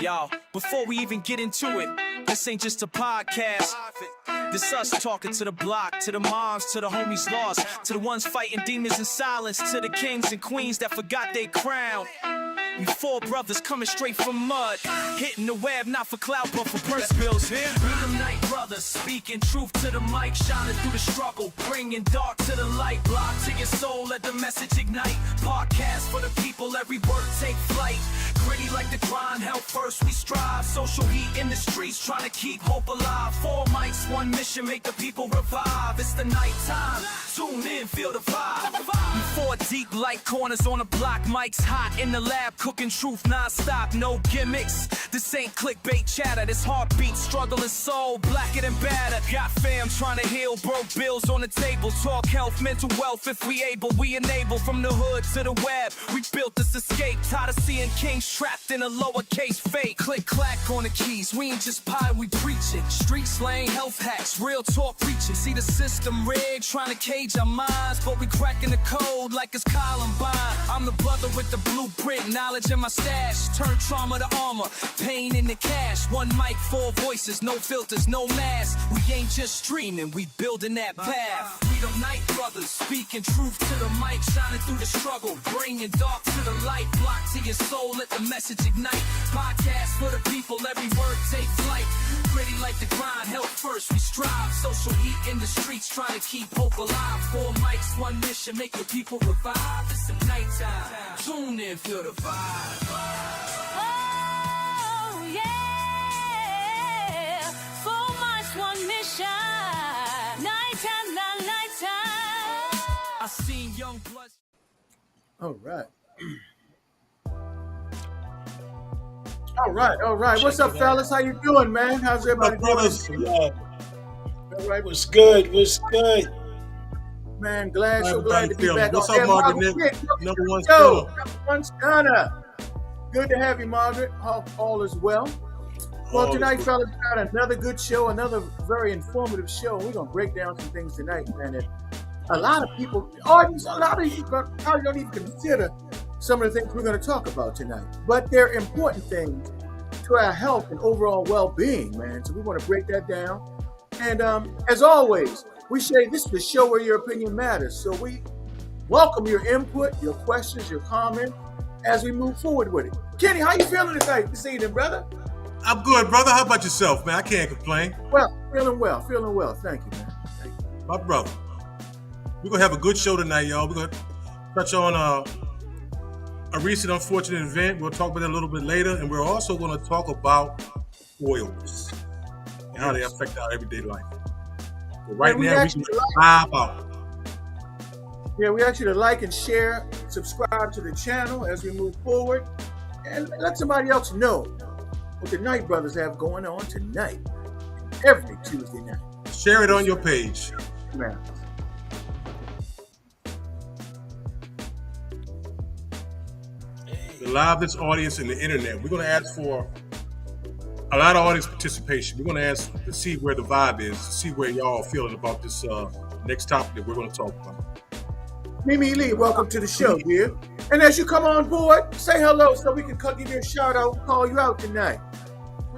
Yo, before we even get into it, this ain't just a podcast. This us talking to the block, to the moms, to the homies lost, to the ones fighting demons in silence, to the kings and queens that forgot their crown. We four brothers coming straight from mud, hitting the web not for clout but for purse bills. Yeah, we the night brothers, speaking truth to the mic, shining through the struggle, bringing dark to the light. Block to your soul, let the message ignite. Podcast for the people, every word take flight. Gritty like the grind, hell first we strive. Social heat in the streets, trying to keep hope alive. 4 mics, 1 mission, make the people revive. It's the night time, tune in, feel the vibe. We 4 deep like corners on the block, mics hot in the lab, cooking truth non-stop, no gimmicks. This ain't clickbait chatter, this heartbeat, struggling soul, blacker than batter. Got fam trying to heal, broke bills on the table. Talk health, mental wealth, if we able, we enable. From the hood to the web, we built this escape. Tired of seeing kings trapped in a lowercase fake. Click clack on the keys, we ain't just pie, we preaching. Street slang, health hacks, real talk preaching. See the system rigged, trying to cage our minds, but we cracking the code like it's Columbine. I'm the brother with the blueprint, knowledge in my stash. Turn trauma to armor, pain into cash. 1 mic, 4 voices, no filters, no mask. We ain't just streaming, we building that path. We the night brothers, speaking truth to the mic, shining through the struggle, bringing dark to the light. Block to your soul, let the message ignite. Podcast for the people, every word take flight. Gritty like the grind, health first we strive. Social heat in the streets, trying to keep hope alive. 4 mics, 1 mission, make the people revive. It's the nighttime, tune in, feel the vibe. Oh, yeah. 4 mics, 1 mission. Nighttime, nighttime. I seen young blood. All right. All right. What's up, fellas? How you doing, man? How's everybody doing? All right. What's good? What's good? Man, so glad to be back. What's on up, air. Margaret? Number one Yo, stunner. number 1 stunner. Good to have you, Margaret. Hope all is well. Well, tonight, fellas, we got another good show, another very informative show. We're going to break down some things tonight, man. And a lot of people, audience, a lot of you probably don't even consider some of the things we're going to talk about tonight. But they're important things to our health and overall well-being, man. So we want to break that down. And as always, we say this is the show where your opinion matters. So we welcome your input, your questions, your comments as we move forward with it. Kenny, how you feeling tonight, this evening, brother? I'm good, brother. How about yourself, man? I can't complain. Well. Thank you, man. Thank you. My brother. We're going to have a good show tonight, y'all. We're going to touch on a recent unfortunate event. We'll talk about that a little bit later. And we're also going to talk about oils and how they affect our everyday life. But right now, we can vibe out. Yeah, we ask you to like and share, subscribe to the channel as we move forward, and let somebody else know what the Night Brothers have going on tonight, every Tuesday night. Share it on your page. Man. The livest audience in the internet. We're going to ask for a lot of audience participation. We're going to ask to see where the vibe is, to see where y'all feeling about this next topic that we're going to talk about. Mimi Lee, welcome to the show, dear. And as you come on board, say hello so we can give you a shout out, call you out tonight.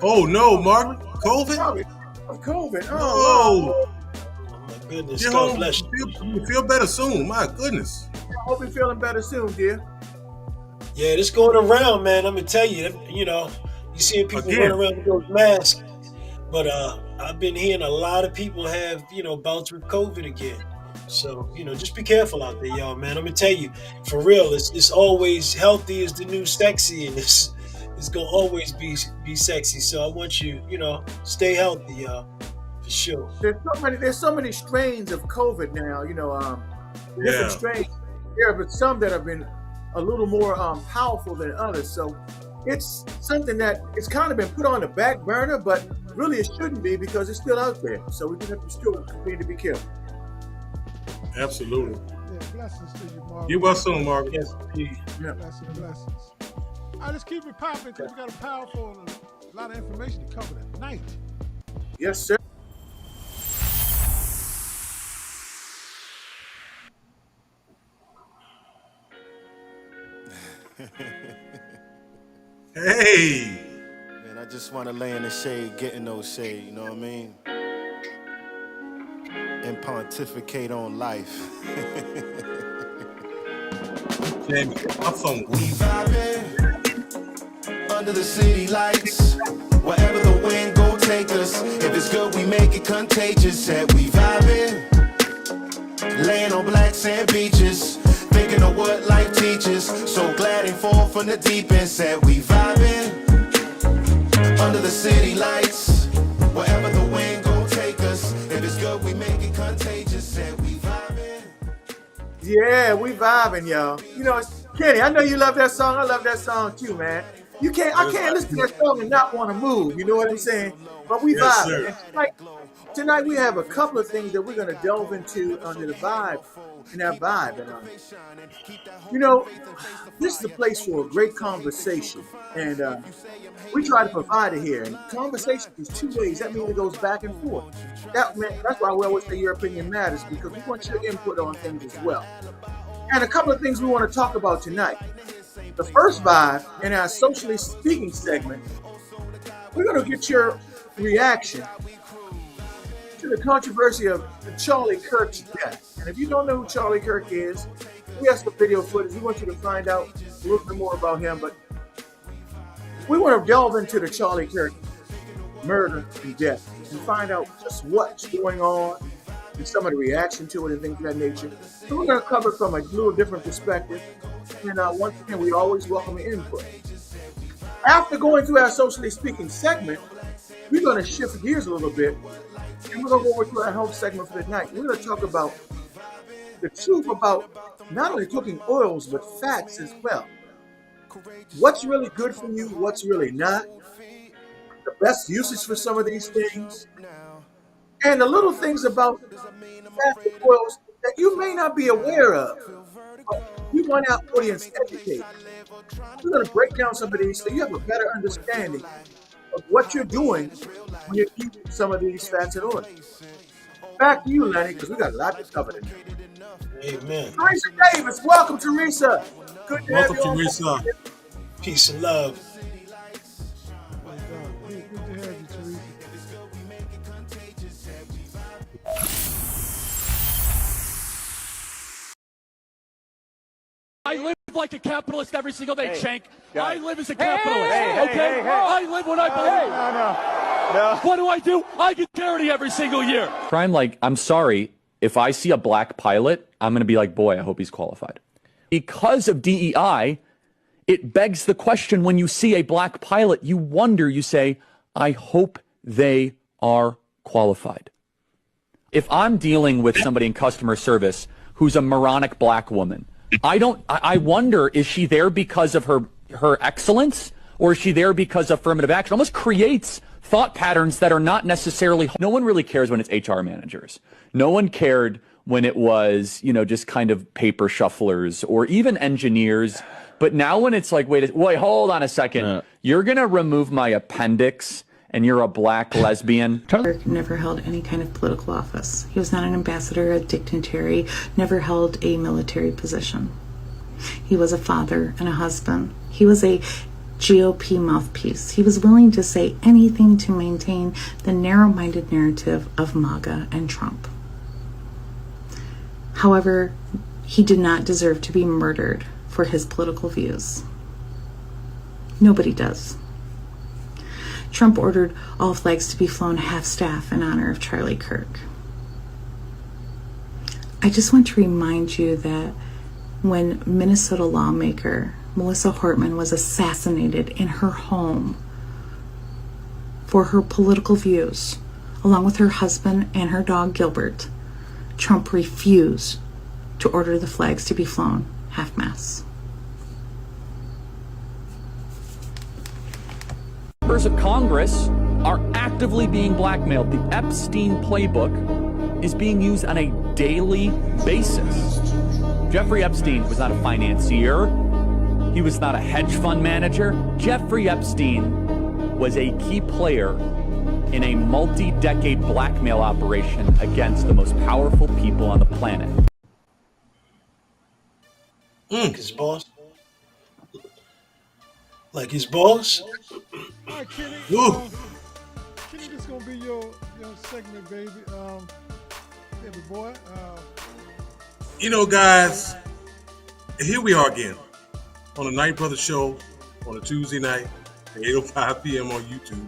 Oh no, Margaret, COVID? COVID. Oh, My goodness, get God home. bless you. You feel better soon. My goodness. I hope you're feeling better soon, dear. Yeah, this going around, man. I'm gonna tell you, you seeing people Again. run around with those masks, but I've been hearing a lot of people have, bouts with COVID again. So, just be careful out there, y'all, man. I'm gonna tell you, for real, it's always healthy is the new sexy, and it's gonna always be sexy. So I want you, stay healthy, y'all, for sure. There's so many strains of COVID now, different strains here, but some that have been a little more powerful than others. So it's something that it's kind of been put on the back burner, but really it shouldn't be because it's still out there. So we have to still continue to be careful. Absolutely. Yeah, blessings to you, Margaret. Get well soon, Margaret. Yes, please. Yeah. Blessings. All right, let's keep it popping because we got a powerful, a lot of information to cover tonight. Yes, sir. Hey, I just want to lay in the shade, get in those shade, you know what I mean? And pontificate on life. Jamie, my phone. We vibing under the city lights. Wherever the wind go take us. If it's good, we make it contagious. Said we vibing, laying on black sand beaches, thinking of what life teaches. So glad and fall from the deep end. Said we vibing under the city lights. Wherever the wind go take us. If it's good, we make it contagious. Said we vibing. Yeah, we vibing, y'all. You know, Kenny, I know you love that song. I love that song too, man. I can't listen to that song and not want to move. You know what I'm saying? But we Yes, vibing. sir. And tonight we have a couple of things that we're going to delve into under the vibe, in that vibe. And you know, this is a place for a great conversation, and we try to provide it here. And conversation is two ways. That means it goes back and forth. That's why we always say your opinion matters, because we want your input on things as well. And a couple of things we want to talk about tonight. The first vibe in our socially speaking segment, we're going to get your reaction to the controversy of Charlie Kirk's death. And if you don't know who Charlie Kirk is, we have some video footage. We want you to find out a little bit more about him. But we want to delve into the Charlie Kirk murder and death and find out just what's going on and some of the reaction to it and things of that nature. So we're going to cover it from a little different perspective. And once again, we always welcome your input. After going through our socially speaking segment, we're going to shift gears a little bit, and we're going to go over to our health segment for the night. We're going to talk about the truth about not only cooking oils, but fats as well. What's really good for you, what's really not, the best usage for some of these things, and the little things about fats and oils that you may not be aware of. We want our audience educated. We're going to break down some of these so you have a better understanding of what you're doing when you're eating some of these fats and oils. Back to you, Lenny, because we got a lot to cover today. Amen. Teresa Davis, welcome, Teresa. Good to Welcome, have you on. Teresa. Peace and love. My God. Good to have you, Teresa. I live like a capitalist every single day, Shank. I live as a capitalist, okay? I live when I believe. No. What do? I get charity every single year. Crime, like, I'm sorry, if I see a black pilot, I'm going to be like, boy, I hope he's qualified. Because of DEI, it begs the question, when you see a black pilot, you wonder, you say, I hope they are qualified. If I'm dealing with somebody in customer service who's a moronic black woman, I wonder, is she there because of her excellence, or is she there because of affirmative action? It almost creates thought patterns that are not necessarily. No one really cares when it's HR managers. No one cared when it was, just kind of paper shufflers or even engineers. But now when it's like, wait, hold on a second. You're going to remove my appendix and you're a black lesbian. Kirk never held any kind of political office. He was not an ambassador, a dignitary, never held a military position. He was a father and a husband. He was a GOP mouthpiece. He was willing to say anything to maintain the narrow-minded narrative of MAGA and Trump. However, he did not deserve to be murdered for his political views. Nobody does. Trump ordered all flags to be flown half-staff in honor of Charlie Kirk. I just want to remind you that when Minnesota lawmaker Melissa Hortman was assassinated in her home for her political views, along with her husband and her dog Gilbert, Trump refused to order the flags to be flown half-mast. Members of Congress are actively being blackmailed. The Epstein playbook is being used on a daily basis. Jeffrey Epstein was not a financier. He was not a hedge fund manager. Jeffrey Epstein was a key player in a multi-decade blackmail operation against the most powerful people on the planet. His boss. Like his boss? All right, Kenny. Woo. Kenny, this gonna be your segment, baby. Baby boy. You know, guys, here we are again on the Night Brother Show on a Tuesday night at 8:05 p.m. on YouTube,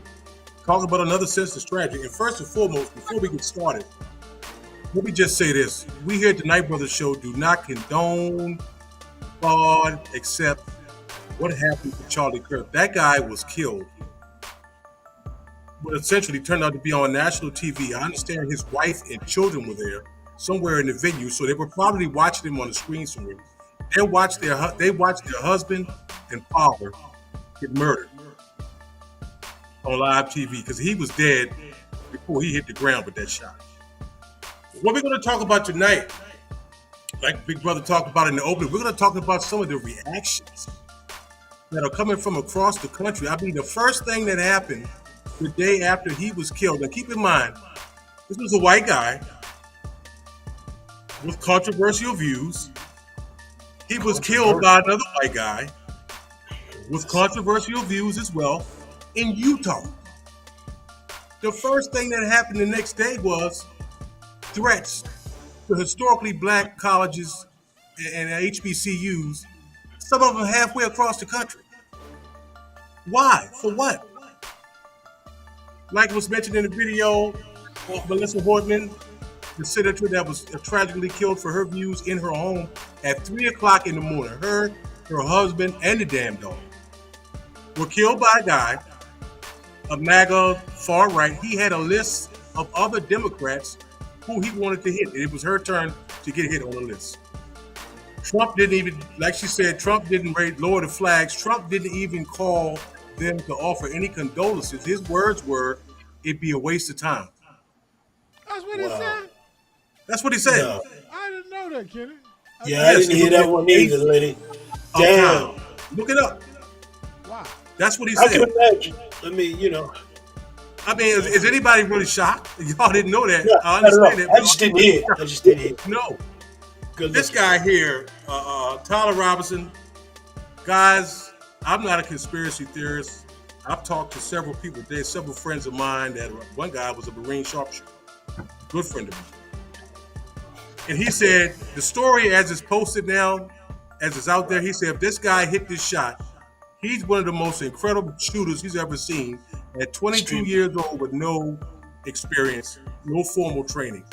talking about another senseless tragedy. And first and foremost, before we get started, let me just say this. We here at the Night Brother Show do not condone, applaud, accept what happened to Charlie Kirk. That guy was killed. But essentially turned out to be on national TV. I understand his wife and children were there somewhere in the venue, so they were probably watching him on the screen somewhere. They watched their husband and father get murdered on live TV because he was dead before he hit the ground with that shot. What we're going to talk about tonight, like Big Brother talked about in the opening, we're going to talk about some of the reactions that are coming from across the country. I mean, the first thing that happened the day after he was killed, and keep in mind, this was a white guy with controversial views. He was killed by another white guy with controversial views as well in Utah. The first thing that happened the next day was threats to historically black colleges and HBCUs, some of them halfway across the country. Why? For what? Like was mentioned in the video, Melissa Hortman, the senator that was tragically killed for her views in her home at 3 o'clock in the morning. Her husband, and the damn dog were killed by a guy, a MAGA far right. He had a list of other Democrats who he wanted to hit. It was her turn to get hit on the list. Trump didn't even, like she said, Trump didn't lower the flags. Trump didn't even call them to offer any condolences. His words were, it'd be a waste of time. That's what he said? That's what he said. No. I didn't know that, Kenny. I didn't hear that one either, lady. Damn. Look it up. Wow. That's what he I said. can imagine. I mean, I mean, is anybody really shocked? Y'all didn't know that. No, I understand that. I just didn't hear it. No. Good This guy here, Tyler Robinson, guys, I'm not a conspiracy theorist. I've talked to several people today, several friends of mine. That one guy was a Marine sharpshooter, good friend of mine. And he said, the story as it's posted now, as it's out there, he said, if this guy hit this shot, he's one of the most incredible shooters he's ever seen at 22 years old with no experience, no formal training.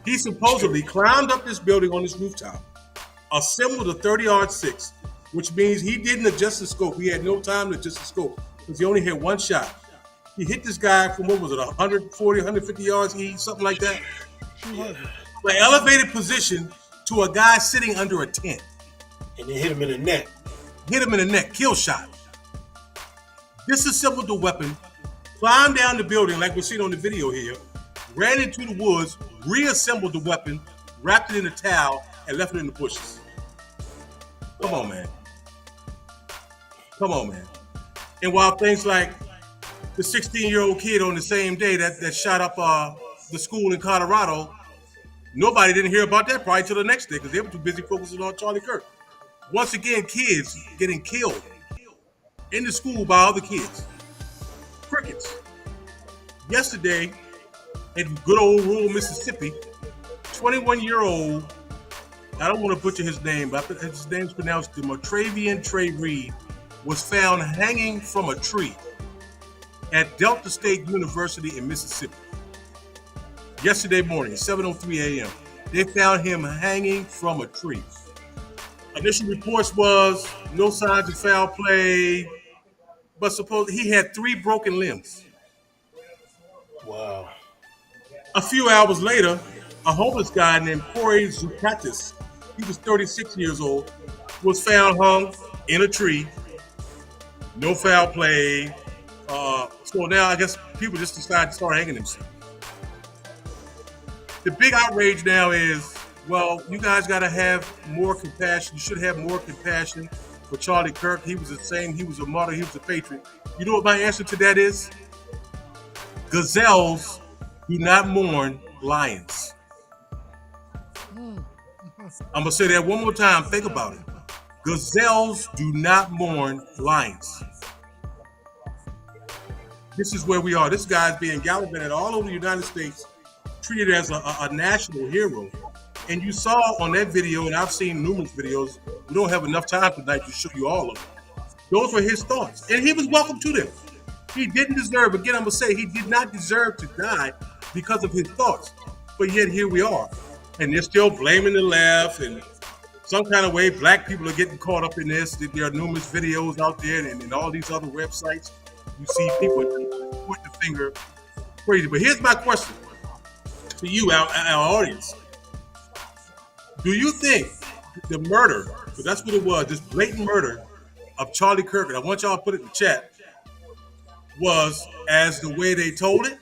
He supposedly climbed up this building on this rooftop, assembled a 30-06, which means he didn't adjust the scope. He had no time to adjust the scope because he only had one shot. He hit this guy from, 140, 150 yards each, something like that. An elevated position to a guy sitting under a tent. And then hit him in the neck. Kill shot. Disassembled the weapon, climbed down the building like we're seeing on the video here, ran into the woods, reassembled the weapon, wrapped it in a towel, and left it in the bushes. Come on, man. And while things like the 16-year-old kid on the same day that shot up the school in Colorado, nobody didn't hear about that probably till the next day because they were too busy focusing on Charlie Kirk. Once again, kids getting killed in the school by other kids. Crickets. Yesterday, in good old rural Mississippi, 21-year-old, I don't want to butcher his name, but his name's pronounced Demotravian Trey Reed, was found hanging from a tree at Delta State University in Mississippi. Yesterday morning, 7:03 a.m., they found him hanging from a tree. Initial reports was no signs of foul play, but supposedly he had 3 broken limbs. Wow. A few hours later, a homeless guy named Corey Zukatis, he was 36 years old, was found hung in a tree. No foul play. So now I guess people just decided to start hanging themselves. The big outrage now is, well, you guys got to have more compassion. You should have more compassion for Charlie Kirk. He was a saint. He was a martyr. He was a patriot. You know what my answer to that is? Gazelles do not mourn lions. I'm going to say that one more time. Think about it. Gazelles do not mourn lions. This is where we are. This guy's being gallivanted all over the United States, treated as a national hero. And you saw on that video, and I've seen numerous videos. We don't have enough time tonight to show you all of them. Those were his thoughts, and he was welcome to them. He didn't deserve. Again, I'm gonna say he did not deserve to die because of his thoughts. But yet here we are, and they're still blaming the left, and some kind of way black people are getting caught up in this. There are numerous videos out there, and all these other websites. You see people point the finger crazy. But here's my question to you, our audience: do you think the murder, because that's what it was, this blatant murder of Charlie Kirk, and I want y'all to put it in the chat, was as the way they told it?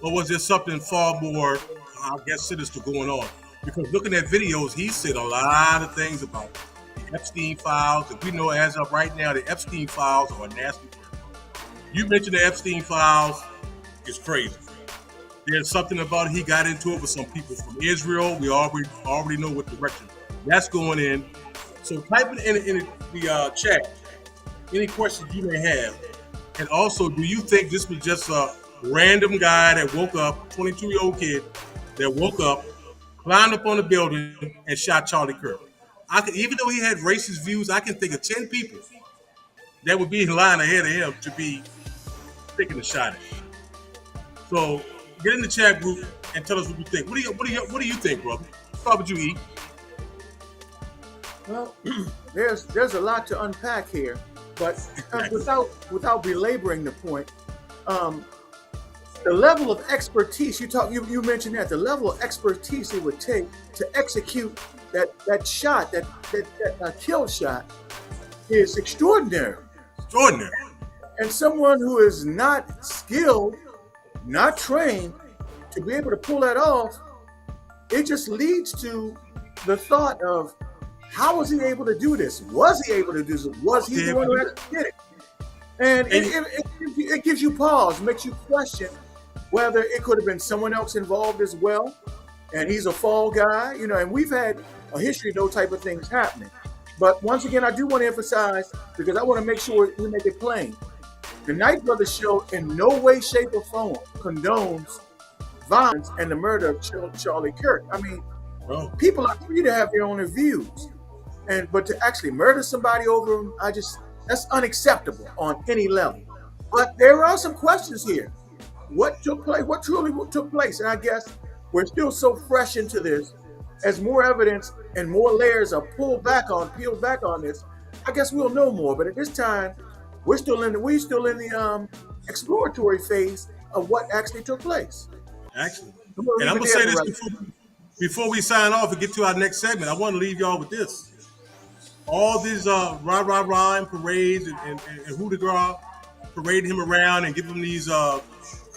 Or was there something far more, I guess, sinister going on? Because looking at videos, he said a lot of things about the Epstein files. If we know as of right now, the Epstein files are nasty. You mentioned the Epstein files, it's crazy. There's something about it. He got into it with some people from Israel. We already know what direction that's going in. So type it in the chat any questions you may have. And also, do you think this was just a random guy that woke up, 22-year-old kid that woke up, climbed up on the building, and shot Charlie Kirk? Even though he had racist views, I can think of 10 people that would be in line ahead of him to be taking a shot at. So get in the chat group and tell us what you think. What do you think, brother? Start with you, E. Well, there's a lot to unpack here, but without belaboring the point, the level of expertise you mentioned that the level of expertise it would take to execute that shot, that kill shot, is extraordinary. Extraordinary. And someone who is not skilled, not trained, to be able to pull that off, it just leads to the thought of, how was he able to do this? Was he able to do this? Was he the one who actually did it? And it gives you pause, makes you question whether it could have been someone else involved as well, and he's a fall guy, and we've had a history of those type of things happening. But once again, I do want to emphasize, because I want to make sure we make it plain, the Knight Brothers show in no way, shape, or form condones violence and the murder of Charlie Kirk. I mean, people are free to have their own views, but to actually murder somebody over them, that's unacceptable on any level. But there are some questions here. What took place? What truly took place? And I guess we're still so fresh into this. As more evidence and more layers are peeled back on this, I guess we'll know more. But at this time, we're still in the exploratory phase of what actually took place. Actually, and I'm gonna say this before we sign off and get to our next segment. I want to leave y'all with this. All these rah and parades and coup de grace, parading him around and giving him these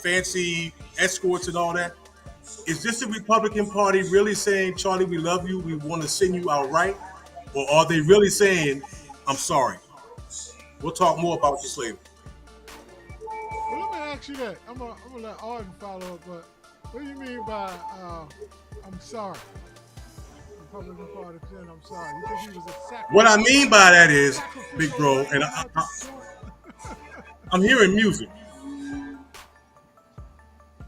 fancy escorts and all that. Is this the Republican Party really saying, Charlie, we love you, we want to send you out right? Or are they really saying, I'm sorry? We'll talk more about this later. Well, let me ask you that. I'm gonna let Arden follow up, but what do you mean by I'm sorry? Republican Party saying I'm sorry. You think he was a sacrifice? What I mean by that is, big bro, and I'm hearing music.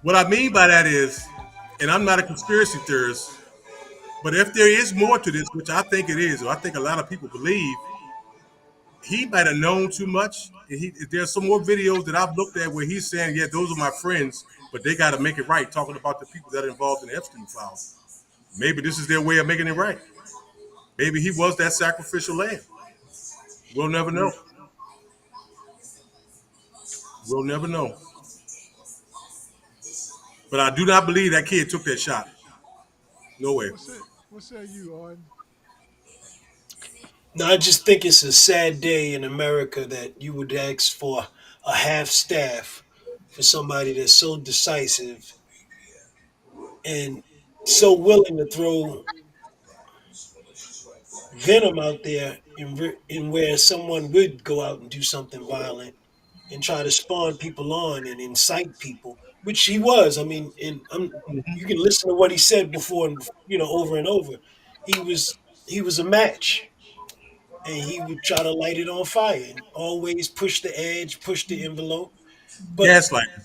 What I mean by that is, and I'm not a conspiracy theorist, but if there is more to this, which I think it is, or I think a lot of people believe, he might have known too much. There's some more videos that I've looked at where he's saying, yeah, those are my friends, but they got to make it right, talking about the people that are involved in the Epstein files. Maybe this is their way of making it right. Maybe he was that sacrificial lamb. We'll never know. We'll never know. But I do not believe that kid took that shot. No way. What say you, Arden? No, I just think it's a sad day in America that you would ask for a half staff for somebody that's so decisive and so willing to throw venom out there in where someone would go out and do something violent and try to spawn people on and incite people, which he was. I mean, you can listen to what he said before, over and over. He was a match, and he would try to light it on fire and always push the edge, push the envelope. but Gaslighting.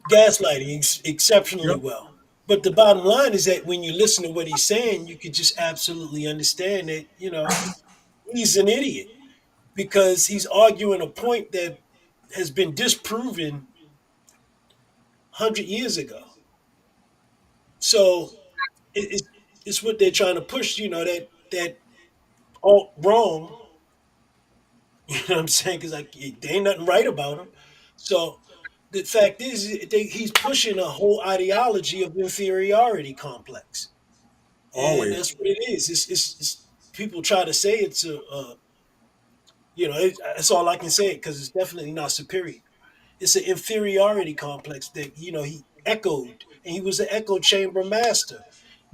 gaslighting exceptionally Yep. well. But the bottom line is that when you listen to what he's saying, you could just absolutely understand that, he's an idiot because he's arguing a point that has been disproven 100 years ago. So it's what they're trying to push, that alt wrong. You know what I'm saying? Because like there ain't nothing right about him. So the fact is, he's pushing a whole ideology of inferiority complex, and Always. that's what it is. It's people try to say it's that's all I can say because it's definitely not superior. It's an inferiority complex that he echoed, and he was an echo chamber master.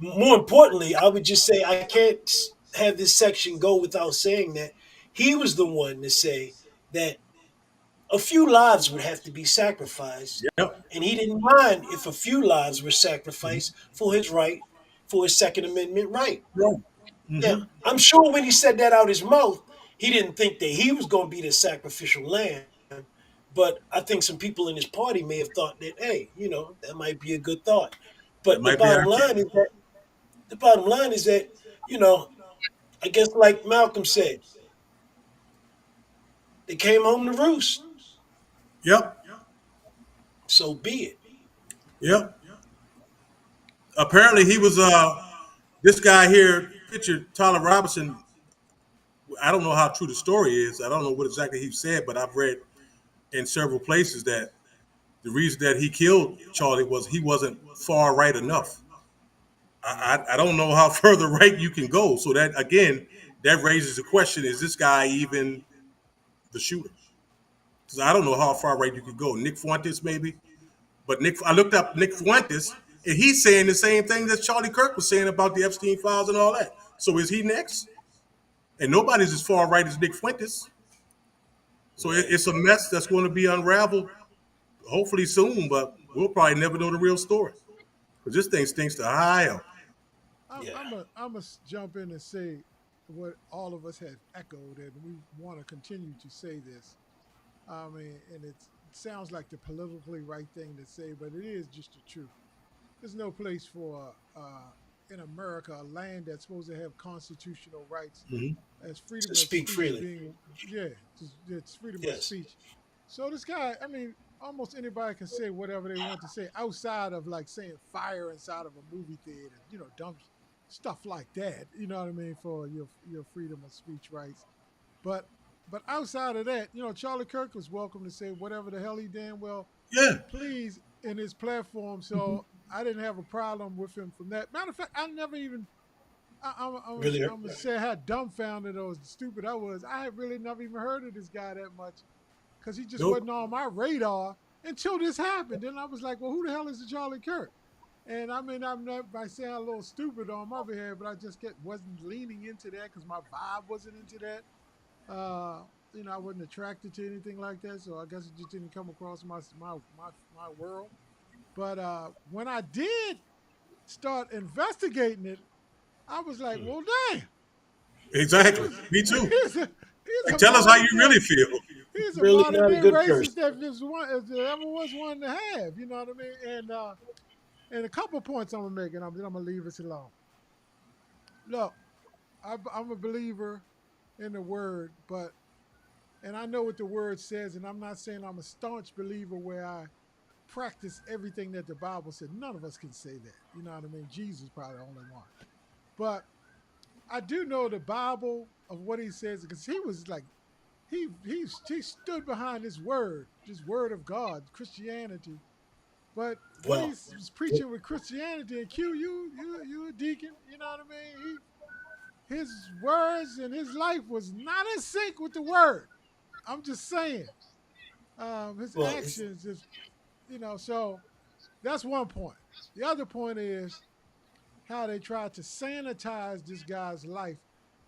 More importantly, I would just say I can't have this section go without saying that he was the one to say that a few lives would have to be sacrificed, Yep. and he didn't mind if a few lives were sacrificed for his right, for his Second Amendment right. Right. Now, Mm-hmm. I'm sure when he said that out his mouth, he didn't think that he was going to be the sacrificial lamb. But I think some people in his party may have thought that, hey, that might be a good thought. That But the might be bottom our line king. is that the bottom line is that, you know, I guess like Malcolm said, they came home to roost. Yep. So be it. Yep. Apparently he was this guy here, picture Tyler Robinson. I don't know how true the story is. I don't know what exactly he said, but I've read in several places that the reason that he killed Charlie was he wasn't far right enough. I don't know how further right you can go. So that again, that raises the question: is this guy even the shooter? Because I don't know how far right you could go. Nick Fuentes maybe, but I looked up Nick Fuentes, and he's saying the same thing that Charlie Kirk was saying about the Epstein files and all that. So is he next? And nobody's as far right as Nick Fuentes. So Right. it's a mess that's going to be unraveled hopefully soon, but we'll probably never know the real story because this thing stinks to high hell. Yeah. I'm a jump in and say what all of us have echoed, and we want to continue to say this. I mean, and it sounds like the politically right thing to say, but it is just the truth. There's no place for in America a land that's supposed to have constitutional rights Mm-hmm. as To freedom of speak speech freely. being it's freedom of Yes. speech. So this guy, I mean, almost anybody can say whatever they want to say outside of like saying fire inside of a movie theater, dumb stuff like that. You know what I mean for your freedom of speech rights. But but outside of that, Charlie Kirk was welcome to say whatever the hell he damn well Yeah. please in his platform. So I didn't have a problem with him from that. Matter of fact, I never even Really. I'm gonna say how dumbfounded or stupid I was. I had really never even heard of this guy that much because he just Nope. wasn't on my radar until this happened. Then I was like, well, who the hell is the Charlie Kirk? And I mean, I'm not by saying a little stupid on my behalf, but I just wasn't leaning into that because my vibe wasn't into that. I wasn't attracted to anything like that, so I guess it just didn't come across my world. But when I did start investigating it, I was like, well, damn, Exactly. he's Me too. he's Like, a tell us how modern you day really feel. he's a Really modern not a day good racist person. that just one if there ever was one to have. You know what I mean? And a couple points I'm gonna make, and I'm gonna leave this alone. Look, I'm a believer in the word, but and I know what the word says, and I'm not saying I'm a staunch believer where I practice everything that the Bible said. None of us can say that. You know what I mean? Jesus probably the only one. But I do know the Bible of what he says because he was like he stood behind this word of God, Christianity. But what Well, he's preaching with Christianity and Q, you a deacon, you know what I mean? His words and his life was not in sync with the word. I'm just saying. His well, actions is, so that's one point. The other point is how they tried to sanitize this guy's life.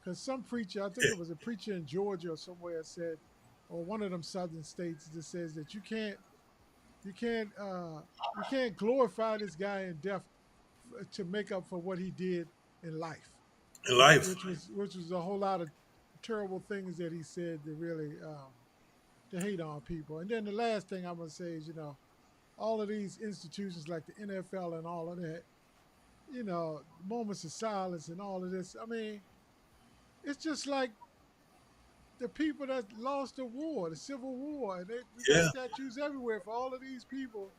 Because some preacher, I think Yeah. it was a preacher in Georgia or somewhere said, or one of them southern states that says that you can't you can't glorify this guy in death to make up for what he did in life, In life. which was a whole lot of terrible things that he said that really to hate on people. And then the last thing I'm gonna say is, all of these institutions like the NFL and all of that, moments of silence and all of this. I mean, it's just like the people that lost the war, the Civil War, and we got Yeah. statues everywhere for all of these people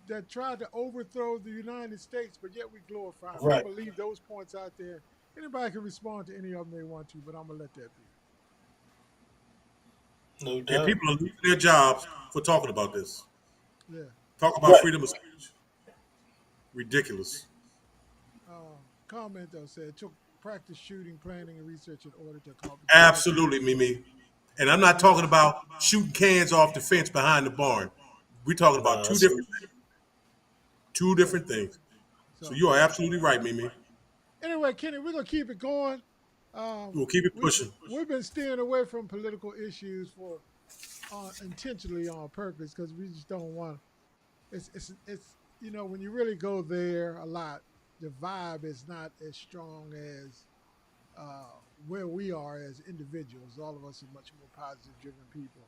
that tried to overthrow the United States, but yet we glorify them. I'm Right. gonna leave those points out there. Anybody can respond to any of them they want to, but I'm gonna let that be. No And doubt. people are losing their jobs for talking about this. Yeah. Talk about Right. freedom of speech. Ridiculous. Comment though said took practice shooting, planning, and research in order to accomplish. Absolutely, Mimi. And I'm not talking about shooting cans off the fence behind the barn. We're talking about Nah, two so different things. Two different things. So you are absolutely right, Mimi. Anyway, Kenny, we're gonna keep it going. We'll keep it we, pushing. we've been steering away from political issues for intentionally on purpose because we just don't want. It's when you really go there a lot, the vibe is not as strong as where we are as individuals. All of us are much more positive driven people.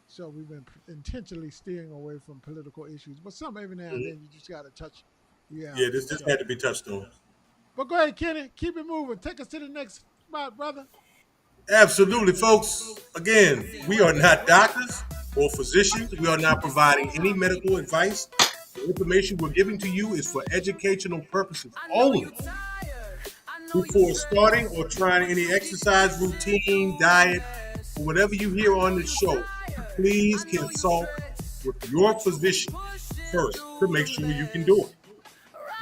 So we've been intentionally steering away from political issues. But some every now and then you just got to touch reality. Yeah, this had to be touched on. But go ahead, Kenny. Keep it moving. Take us to the next spot, brother. Absolutely, folks. Again, we are not doctors or physicians. We are not providing any medical advice. The information we're giving to you is for educational purposes only. Before starting or trying any exercise routine, diet, or whatever you hear on the show, please consult with your physician first to make sure you can do it.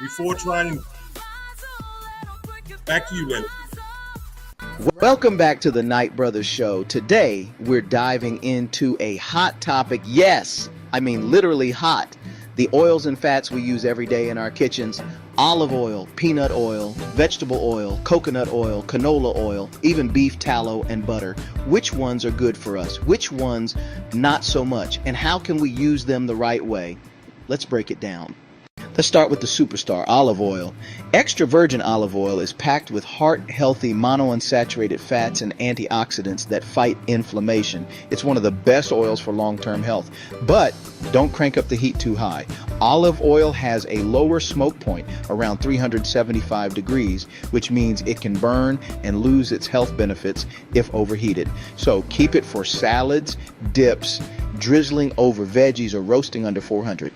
Before trying, back to you, Lenny. Welcome back to the Knight Brothers Show. Today, we're diving into a hot topic. Yes, I mean literally hot. The oils and fats we use every day in our kitchens. Olive oil, peanut oil, vegetable oil, coconut oil, canola oil, even beef tallow and butter. Which ones are good for us? Which ones not so much? And how can we use them the right way? Let's break it down. Let's start with the superstar, olive oil. Extra virgin olive oil is packed with heart-healthy monounsaturated fats and antioxidants that fight inflammation. It's one of the best oils for long-term health. But don't crank up the heat too high. Olive oil has a lower smoke point, around 375 degrees, which means it can burn and lose its health benefits if overheated. So keep it for salads, dips, drizzling over veggies, or roasting under 400.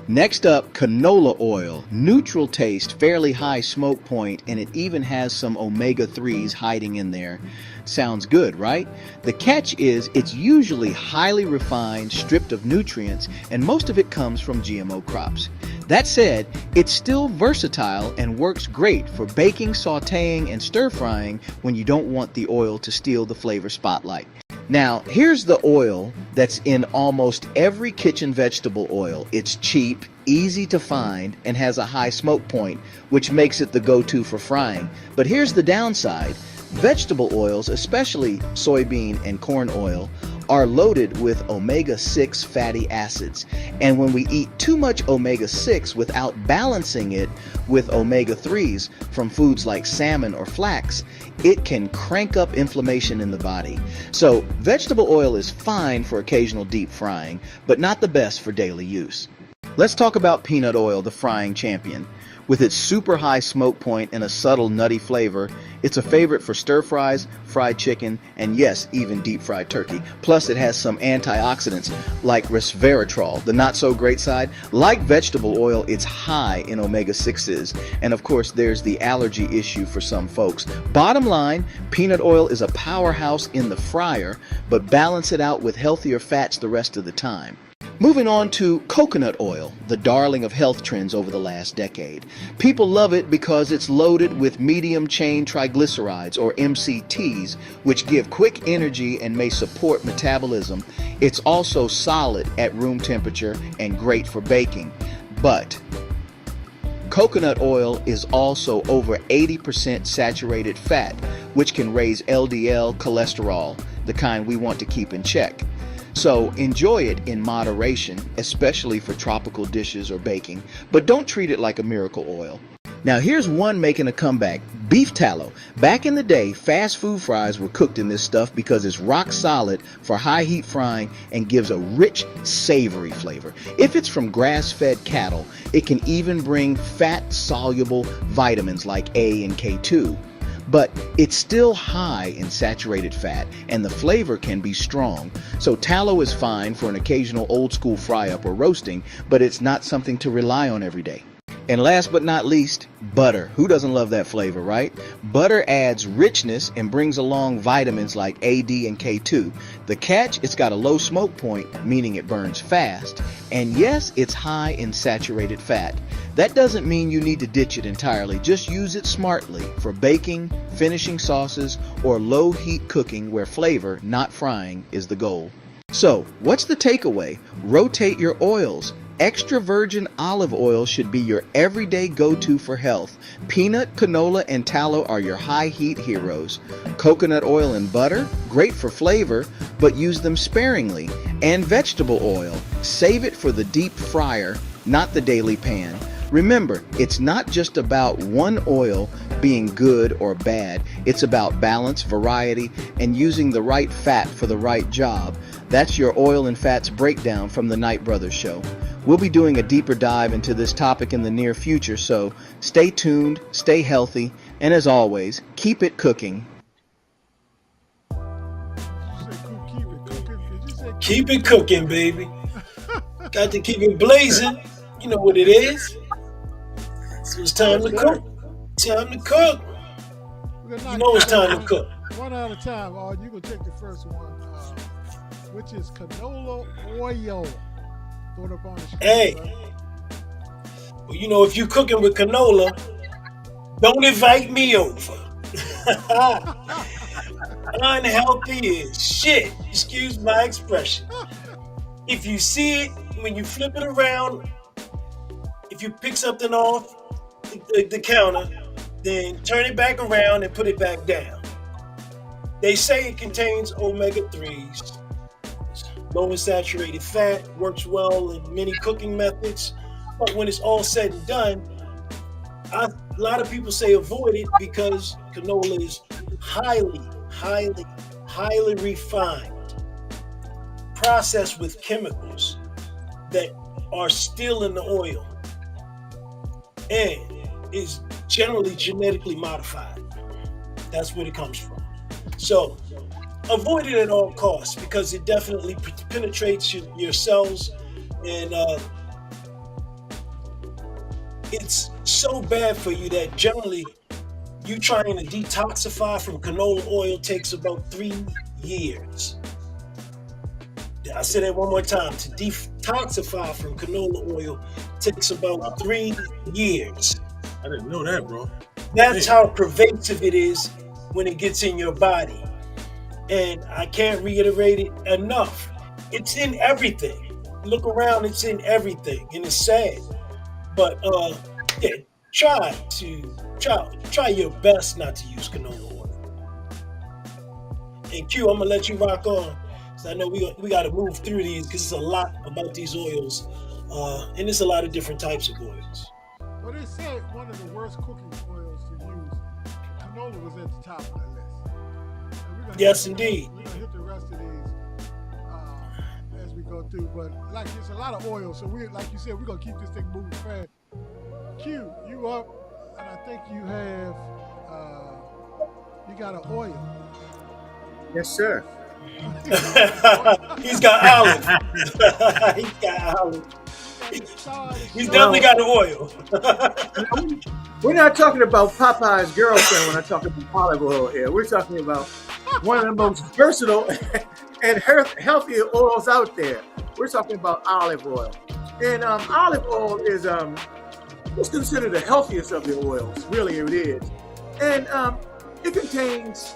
Next up, canola oil. Neutral taste, fairly high smoke point, and it even has some omega-3s hiding in there. Sounds good, right? The catch is it's usually highly refined, stripped of nutrients, and most of it comes from GMO crops. That said, it's still versatile and works great for baking, sautéing, and stir-frying when you don't want the oil to steal the flavor spotlight. Now, here's the oil that's in almost every kitchen vegetable oil. It's cheap, easy to find, and has a high smoke point, which makes it the go-to for frying. But here's the downside. Vegetable oils, especially soybean and corn oil, are loaded with omega-6 fatty acids. And when we eat too much omega-6 without balancing it with omega-3s from foods like salmon or flax, it can crank up inflammation in the body. So vegetable oil is fine for occasional deep frying, but not the best for daily use. Let's talk about peanut oil, the frying champion. With its super high smoke point and a subtle nutty flavor, it's a favorite for stir fries, fried chicken, and yes, even deep fried turkey. Plus, it has some antioxidants like resveratrol, the not so great side. Like vegetable oil, it's high in omega-6s. And of course, there's the allergy issue for some folks. Bottom line, peanut oil is a powerhouse in the fryer, but balance it out with healthier fats the rest of the time. Moving on to coconut oil, the darling of health trends over the last decade. People love it because it's loaded with medium-chain triglycerides, or MCTs, which give quick energy and may support metabolism. It's also solid at room temperature and great for baking. But coconut oil is also over 80% saturated fat, which can raise LDL cholesterol, the kind we want to keep in check. So enjoy it in moderation, especially for tropical dishes or baking, but don't treat it like a miracle oil. Now here's one making a comeback. Beef tallow. Back in the day, fast food fries were cooked in this stuff because it's rock solid for high heat frying and gives a rich, savory flavor. If it's from grass-fed cattle, it can even bring fat-soluble vitamins like A and K2. But it's still high in saturated fat and the flavor can be strong. So tallow is fine for an occasional old school fry up or roasting, but it's not something to rely on every day. And last but not least, butter. Who doesn't love that flavor, right? Butter adds richness and brings along vitamins like A, D, and K2. The catch, it's got a low smoke point, meaning it burns fast. And yes, it's high in saturated fat. That doesn't mean you need to ditch it entirely. Just use it smartly for baking, finishing sauces, or low heat cooking where flavor, not frying, is the goal. So, what's the takeaway? Rotate your oils. Extra virgin olive oil should be your everyday go-to for health. Peanut, canola, and tallow are your high heat heroes. Coconut oil and butter, great for flavor, but use them sparingly. And vegetable oil, save it for the deep fryer, not the daily pan. Remember, it's not just about one oil being good or bad. It's about balance, variety, and using the right fat for the right job. That's your oil and fats breakdown from the Knight Brothers Show. We'll be doing a deeper dive into this topic in the near future, so stay tuned, stay healthy, and as always, keep it cooking. Keep it cooking, baby. Got to keep it blazing. You know what it is. So it's time to cook. Time to cook. You know it's time to cook. One at a time. You can take the first one, which is canola oil. Throw it up on the screen. Hey. Well, you know, if you're cooking with canola, don't invite me over. Unhealthy as shit. Excuse my expression. If you see it, when you flip it around, if you pick something off the counter, then turn it back around and put it back down. They say it contains omega-3s, low in saturated fat, works well in many cooking methods, but when it's all said and done, a lot of people say avoid it because canola is highly refined, processed with chemicals that are still in the oil and is generally genetically modified. That's where it comes from. So avoid it at all costs because it definitely penetrates your cells, and it's so bad for you that generally you trying to detoxify from canola oil takes about 3 years. I said that one more time. To detoxify from canola oil takes about 3 years. I didn't know that, bro. That's how pervasive it is when it gets in your body. And I can't reiterate it enough. It's in everything. Look around, it's in everything. And it's sad. But yeah, try your best not to use canola oil. And Q, I'm gonna let you rock on. So I know we got to move through these because it's a lot about these oils, and there's a lot of different types of oils. Well, they said one of the worst cooking oils to use, canola was at the top of that list. Yes, indeed. We're gonna hit the rest of these as we go through, but like it's a lot of oil, so we, like you said, we're gonna keep this thing moving fast. Q, you up, and I think you have you got an oil. Yes, sir. He's got olive. He's got olive. He's definitely got the oil. We're not talking about Popeye's girlfriend when I talk about olive oil here. We're talking about one of the most versatile and healthier oils out there. We're talking about olive oil. And olive oil is it's considered the healthiest of the oils. Really, it is. And it contains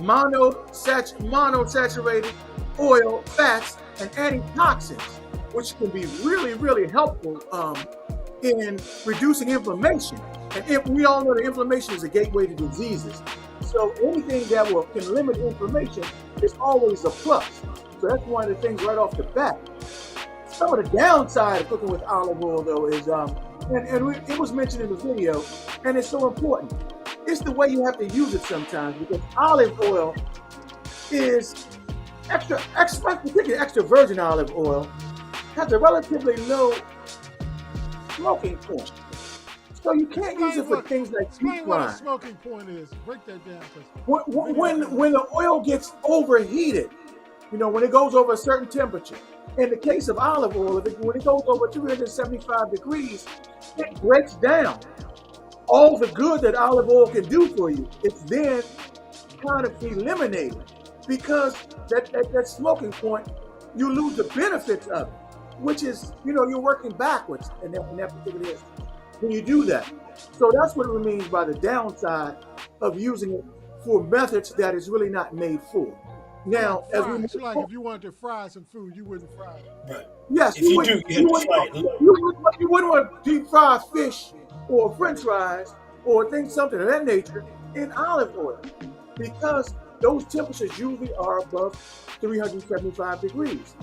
monosaturated oil, fats, and antitoxins, which can be really, really helpful in reducing inflammation. And we all know that inflammation is a gateway to diseases. So anything that can limit inflammation is always a plus. So that's one of the things right off the bat. Some of the downside of cooking with olive oil, though, is it was mentioned in the video, and it's so important. It's the way you have to use it sometimes, because olive oil is particularly extra virgin olive oil, has a relatively low smoking point. So you can't use it for things like deep Explain what a frying. smoking point is. Break that down. When the oil gets overheated, when it goes over a certain temperature, in the case of olive oil, when it goes over 275 degrees, it breaks down. All the good that olive oil can do for you, it's then kind of eliminated, because that smoking point, you lose the benefits of it, which is, you're working backwards in that particular instance when you do that. So that's what it means by the downside of using it for methods that is really not made for. Now, as we so like if you wanted to fry some food, you wouldn't fry it. Right. yes, If you do, you have to fry it. you wouldn't want to deep fry fish or French fries or something of that nature in olive oil, because those temperatures usually are above 375 degrees.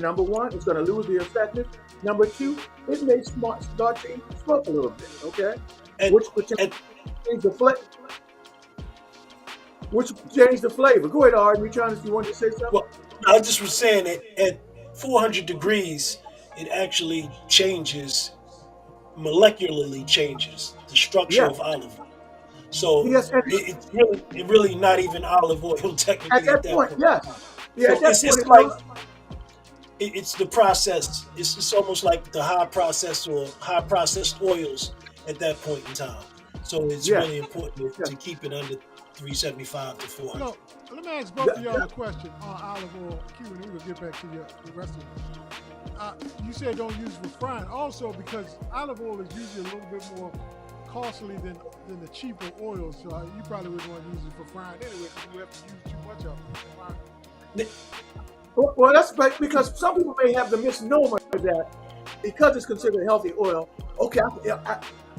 Number one, it's going to lose the effectiveness. Number two, it may start to smoke a little bit, okay? Which would change the flavor. Which change the flavor. Go ahead, Arden. You wanted to say something? Well, I just was saying that at 400 degrees, it actually molecularly changes the structure of olive oil. So yes, it's really not even olive oil technically at that point. Yes. Yeah, so it's like it's the process. It's almost like the high processed oils at that point in time. So it's really important to keep it under 375 to 400. Let me ask both of y'all a question on olive oil, Q, and we'll get back to the rest of it. You said don't use it for frying. Also, because olive oil is usually a little bit more costly than the cheaper oils, so you probably wouldn't want to use it for frying anyway, because you have to use too much of it for frying. Well, that's right, because some people may have the misnomer that because it's considered a healthy oil, okay,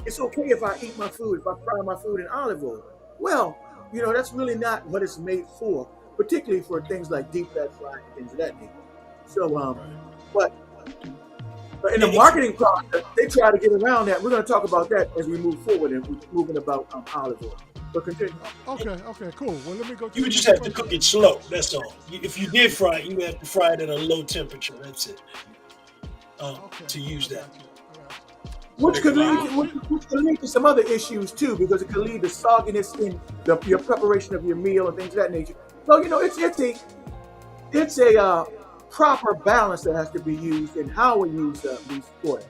it's okay if I eat my food, if I fry my food in olive oil. Well, that's really not what it's made for, particularly for things like deep fat frying and things of that nature. So, but in the marketing process, they try to get around that. We're going to talk about that as we move forward and we're moving about olive oil. But continue. Okay, cool. Well, let me go. You would just have to cook it slow. That's all. If you did fry it, you would have to fry it at a low temperature. That's it. To use that. Which could lead to some other issues too, because it could lead to sogginess in your preparation of your meal and things of that nature. So it's a proper balance that has to be used in how we use these oils.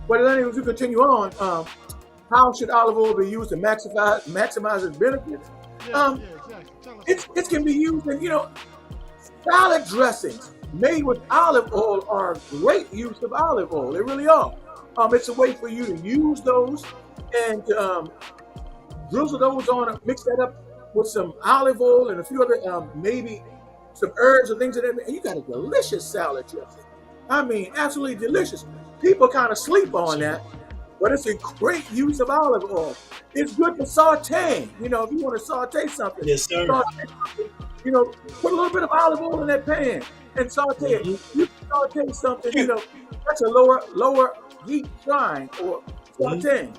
But then as we continue on, how should olive oil be used to maximize its benefits? It can be used in salad dressings made with olive oil are great use of olive oil. They really are. It's a way for you to use those and drizzle those on, mix that up with some olive oil and a few other maybe some herbs or things of that, and you got a delicious salad dressing. I mean, absolutely delicious. People kind of sleep on that, but it's a great use of olive oil. It's good for sauteing. If you want to saute something, yes, sir. Put a little bit of olive oil in that pan and saute it. You can saute something, that's a lower heat frying or sauteing.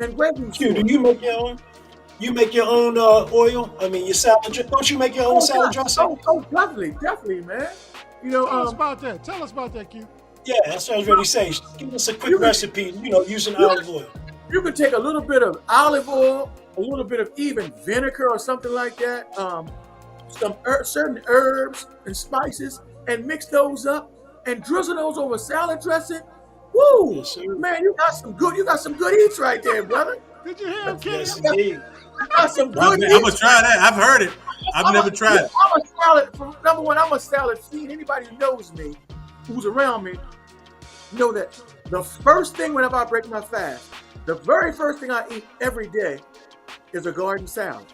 And gravy. Do you make your own? You make your own oil? I mean, your salad dressing. Don't you make your own salad dressing? Oh, definitely, man. Tell us about that. Tell us about that, Q. Yeah, that's what I was ready to say. Give us a quick recipe, using olive oil. You can take a little bit of olive oil, a little bit of even vinegar or something like that, some certain herbs and spices, and mix those up and drizzle those over salad dressing. Woo! Yes, man, you got some good eats right there, brother. Did you hear him, King? Yes, indeed. You got some good I'm going to try that. I've heard it. I've never tried it. I'm a salad fiend. Anybody who knows me, who's around me, know that the first thing whenever I break my fast, the very first thing I eat every day is a garden salad.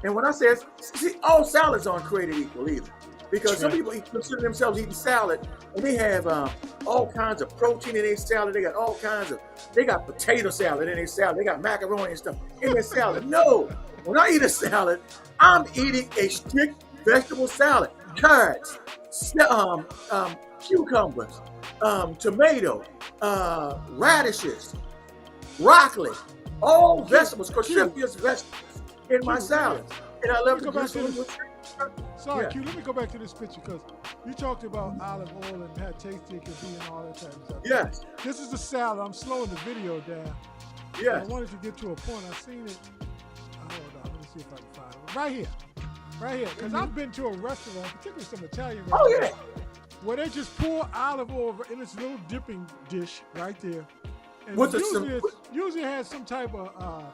And when I say all salads aren't created equal either. Because some people consider themselves eating salad, and they have all kinds of protein in their salad. They got potato salad in their salad. They got macaroni and stuff in their salad. No, when I eat a salad, I'm eating a strict vegetable salad. Carrots, cucumbers, tomato, radishes, broccoli, all vegetables, cruciferous vegetables in my salads. And I love to go back to do this. Sorry, Yeah. Q, let me go back to this picture because you talked about olive oil and how tasty it can be and all that type of stuff. Yes. This is the salad. I'm slowing the video down. Yes. I wanted to get to a point. I've seen it. Hold on. Let me see if I can find it. Right here. Right here. Because I've been to a restaurant, particularly some Italian restaurants. Oh, yeah. Where they just pour olive oil in this little dipping dish right there. And What's usually it has some type of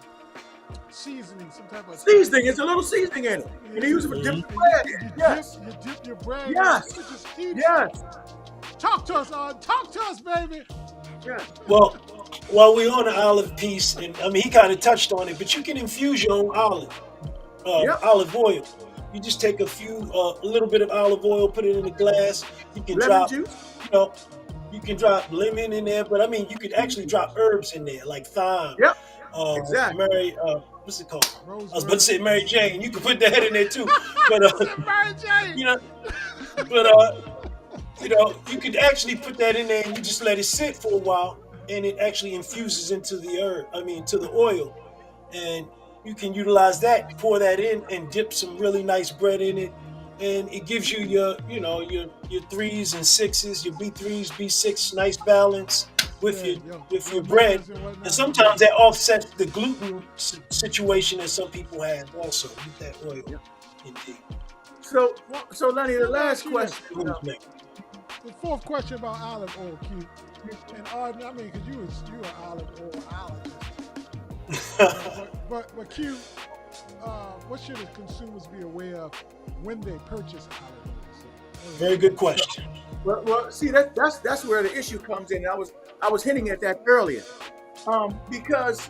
seasoning, some type of seasoning. It's a little seasoning in it. And they use it for dipping bread. Yes. You dip your bread. Yes. You just eat Yes. it. Talk to us, talk to us, baby. Yes. Well, while we're on the olive piece, and I mean, he kind of touched on it, but you can infuse your own olive oil. You just take a little bit of olive oil, put it in a glass. You can Lemon juice? You can drop lemon in there, but I mean, you could actually drop herbs in there, like thyme. Yep. Exactly. What's it called? I was about to say Mary Jane. You can put that in there too. But Mary Jane. You could actually put that in there and you just let it sit for a while, and it actually infuses into to the oil, and you can utilize that, pour that in, and dip some really nice bread in it, and it gives you your 3s and 6s, your B3s, B6, nice balance with your bread, and sometimes that offsets the gluten situation that some people have also with that oil. Indeed. So Lenny, the last question. The fourth question about olive oil, Q. And I mean, because you are olive oil allergist. but Q, what should the consumers be aware of when they purchase olive oil? Very good question. Well, see that's where the issue comes in. I was hinting at that earlier, because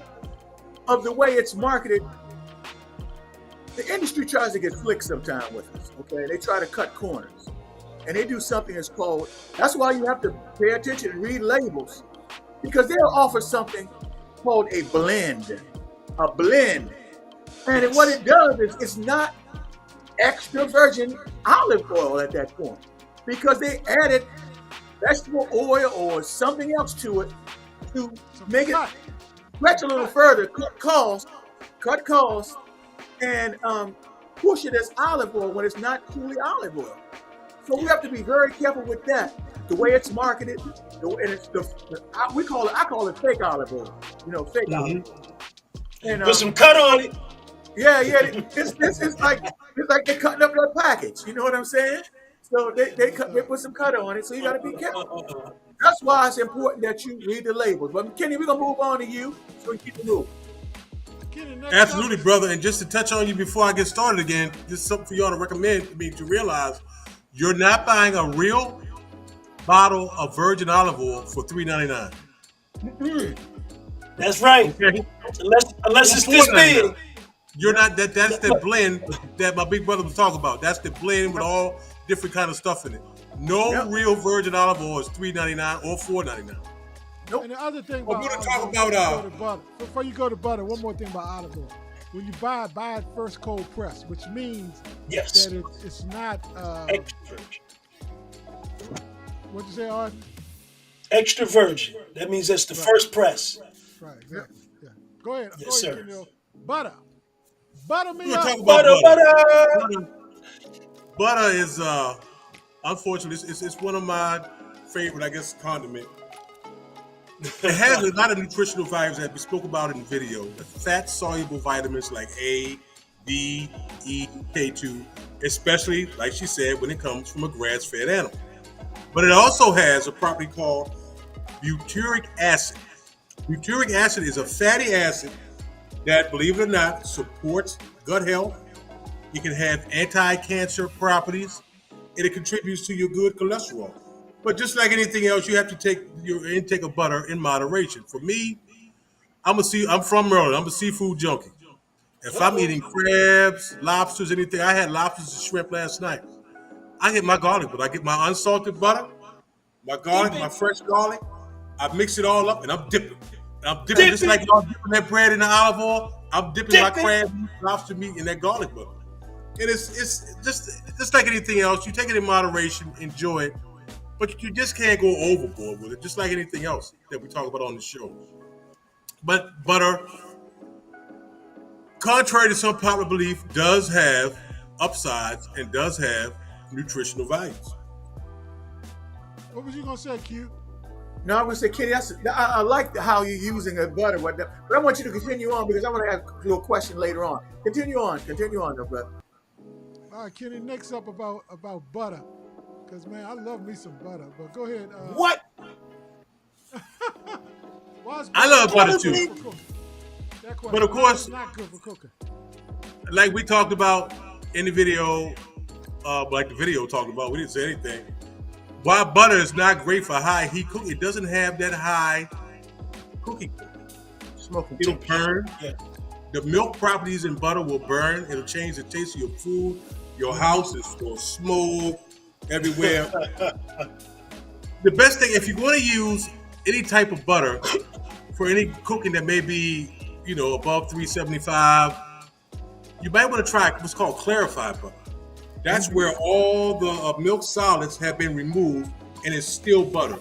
of the way it's marketed. The industry tries to get slick sometimes with us. Okay, they try to cut corners, and they do something that's called. That's why you have to pay attention and read labels, because they'll offer something called a blend. And what it does is it's not extra virgin olive oil at that point, because they added vegetable oil or something else to it to make it stretch a little further, cut costs, and push it as olive oil when it's not truly olive oil. So we have to be very careful with that. The way it's marketed, and it's I call it fake olive oil. Fake olive oil. And put some cut on it. Yeah. It's like they're cutting up their package. You know what I'm saying? So they put some cut on it. So you got to be careful. That's why it's important that you read the labels. But Kenny, we're gonna move on to you so we keep it moving. Absolutely, brother. And just to touch on you before I get started again, this is something for y'all to recommend me to realize: you're not buying a real bottle of virgin olive oil for $3.99. That's right. Okay. Unless it's this big. You're not that. That's the blend that my big brother was talking about. That's the blend with all different kind of stuff in it. No real virgin olive oil is $3.99 or $4.99. Nope. And the other thing before you go to butter, one more thing about olive oil. When you buy it first cold press, which means that it's not extra virgin. What'd you say, Art? Extra virgin. That means that's the first press. Right, exactly. Yeah. Go ahead. Yes, sir. Butter. Butter me We're up. talking about butter. Butter is unfortunately it's one of my favorite, I guess, condiment. It has a lot of nutritional values that we spoke about in the video. The fat-soluble vitamins like A, D, E, K2, especially, like she said, when it comes from a grass-fed animal. But it also has a property called butyric acid. Butyric acid is a fatty acid that, believe it or not, supports gut health. It can have anti-cancer properties, and it contributes to your good cholesterol. But just like anything else, you have to take your intake of butter in moderation. For me, I'm from Maryland. I'm a seafood junkie. If I'm eating crabs, lobsters, anything, I had lobsters and shrimp last night. I get my garlic butter. I get my unsalted butter, my garlic, my fresh garlic. I mix it all up and I'm dipping. Just like y'all dipping that bread in the olive oil. I'm dipping my crab, lobster meat in that garlic butter. And it's just like anything else. You take it in moderation, enjoy it. but you just can't go overboard with it, just like anything else that we talk about on the show. But butter, contrary to some popular belief, does have upsides and does have nutritional values. What was you gonna say, Q? No, I'm gonna say, Kenny, I like how you're using a butter, but I want you to continue on because I want to ask you a question later on. Continue on, though, brother. All right, Kenny. Next up about butter, because man, I love me some butter. But go ahead. What? I love butter too. But of Why course, it's not good for cooking. like we talked about in the video, like the video talked about, we didn't say anything. Why butter is not great for high heat cooking? It doesn't have that high cooking. Smoking. It'll burn. Yeah. The milk properties in butter will burn. It'll change the taste of your food. Your house is full of smoke everywhere. The best thing, if you're going to use any type of butter for any cooking that may be, above 375, you might want to try what's called clarified butter. That's where all the milk solids have been removed and it's still butter.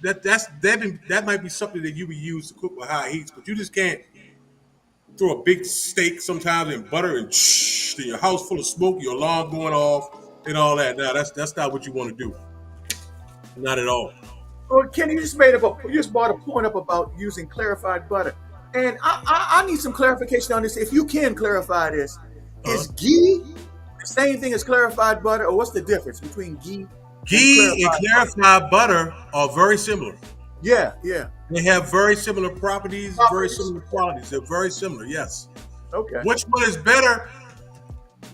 That might be something that you would use to cook with high heats, but you just can't throw a big steak sometimes in butter and your house full of smoke, your alarm going off, and all that. Now that's not what you want to do. Not at all. Well, Kenny, you just brought a point up about using clarified butter, and I need some clarification on this. If you can clarify this, is ghee the same thing as clarified butter, or what's the difference between ghee? Ghee and clarified butter are very similar. Yeah. They have very similar properties, very similar qualities. They're very similar, yes. Okay. Which one is better?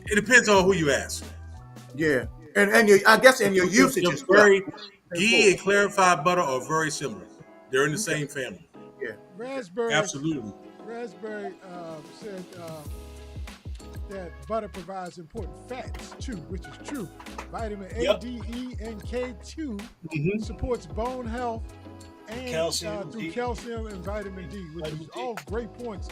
It depends on who you ask. Yeah, and I guess in your usage is ghee and clarified butter are very similar. They're in the same family. Yeah. Raspberry. Absolutely. Raspberry said that butter provides important fats too, which is true. Vitamin A, D, E, and K2 supports bone health and Calcium, through calcium and vitamin D, which is all great points.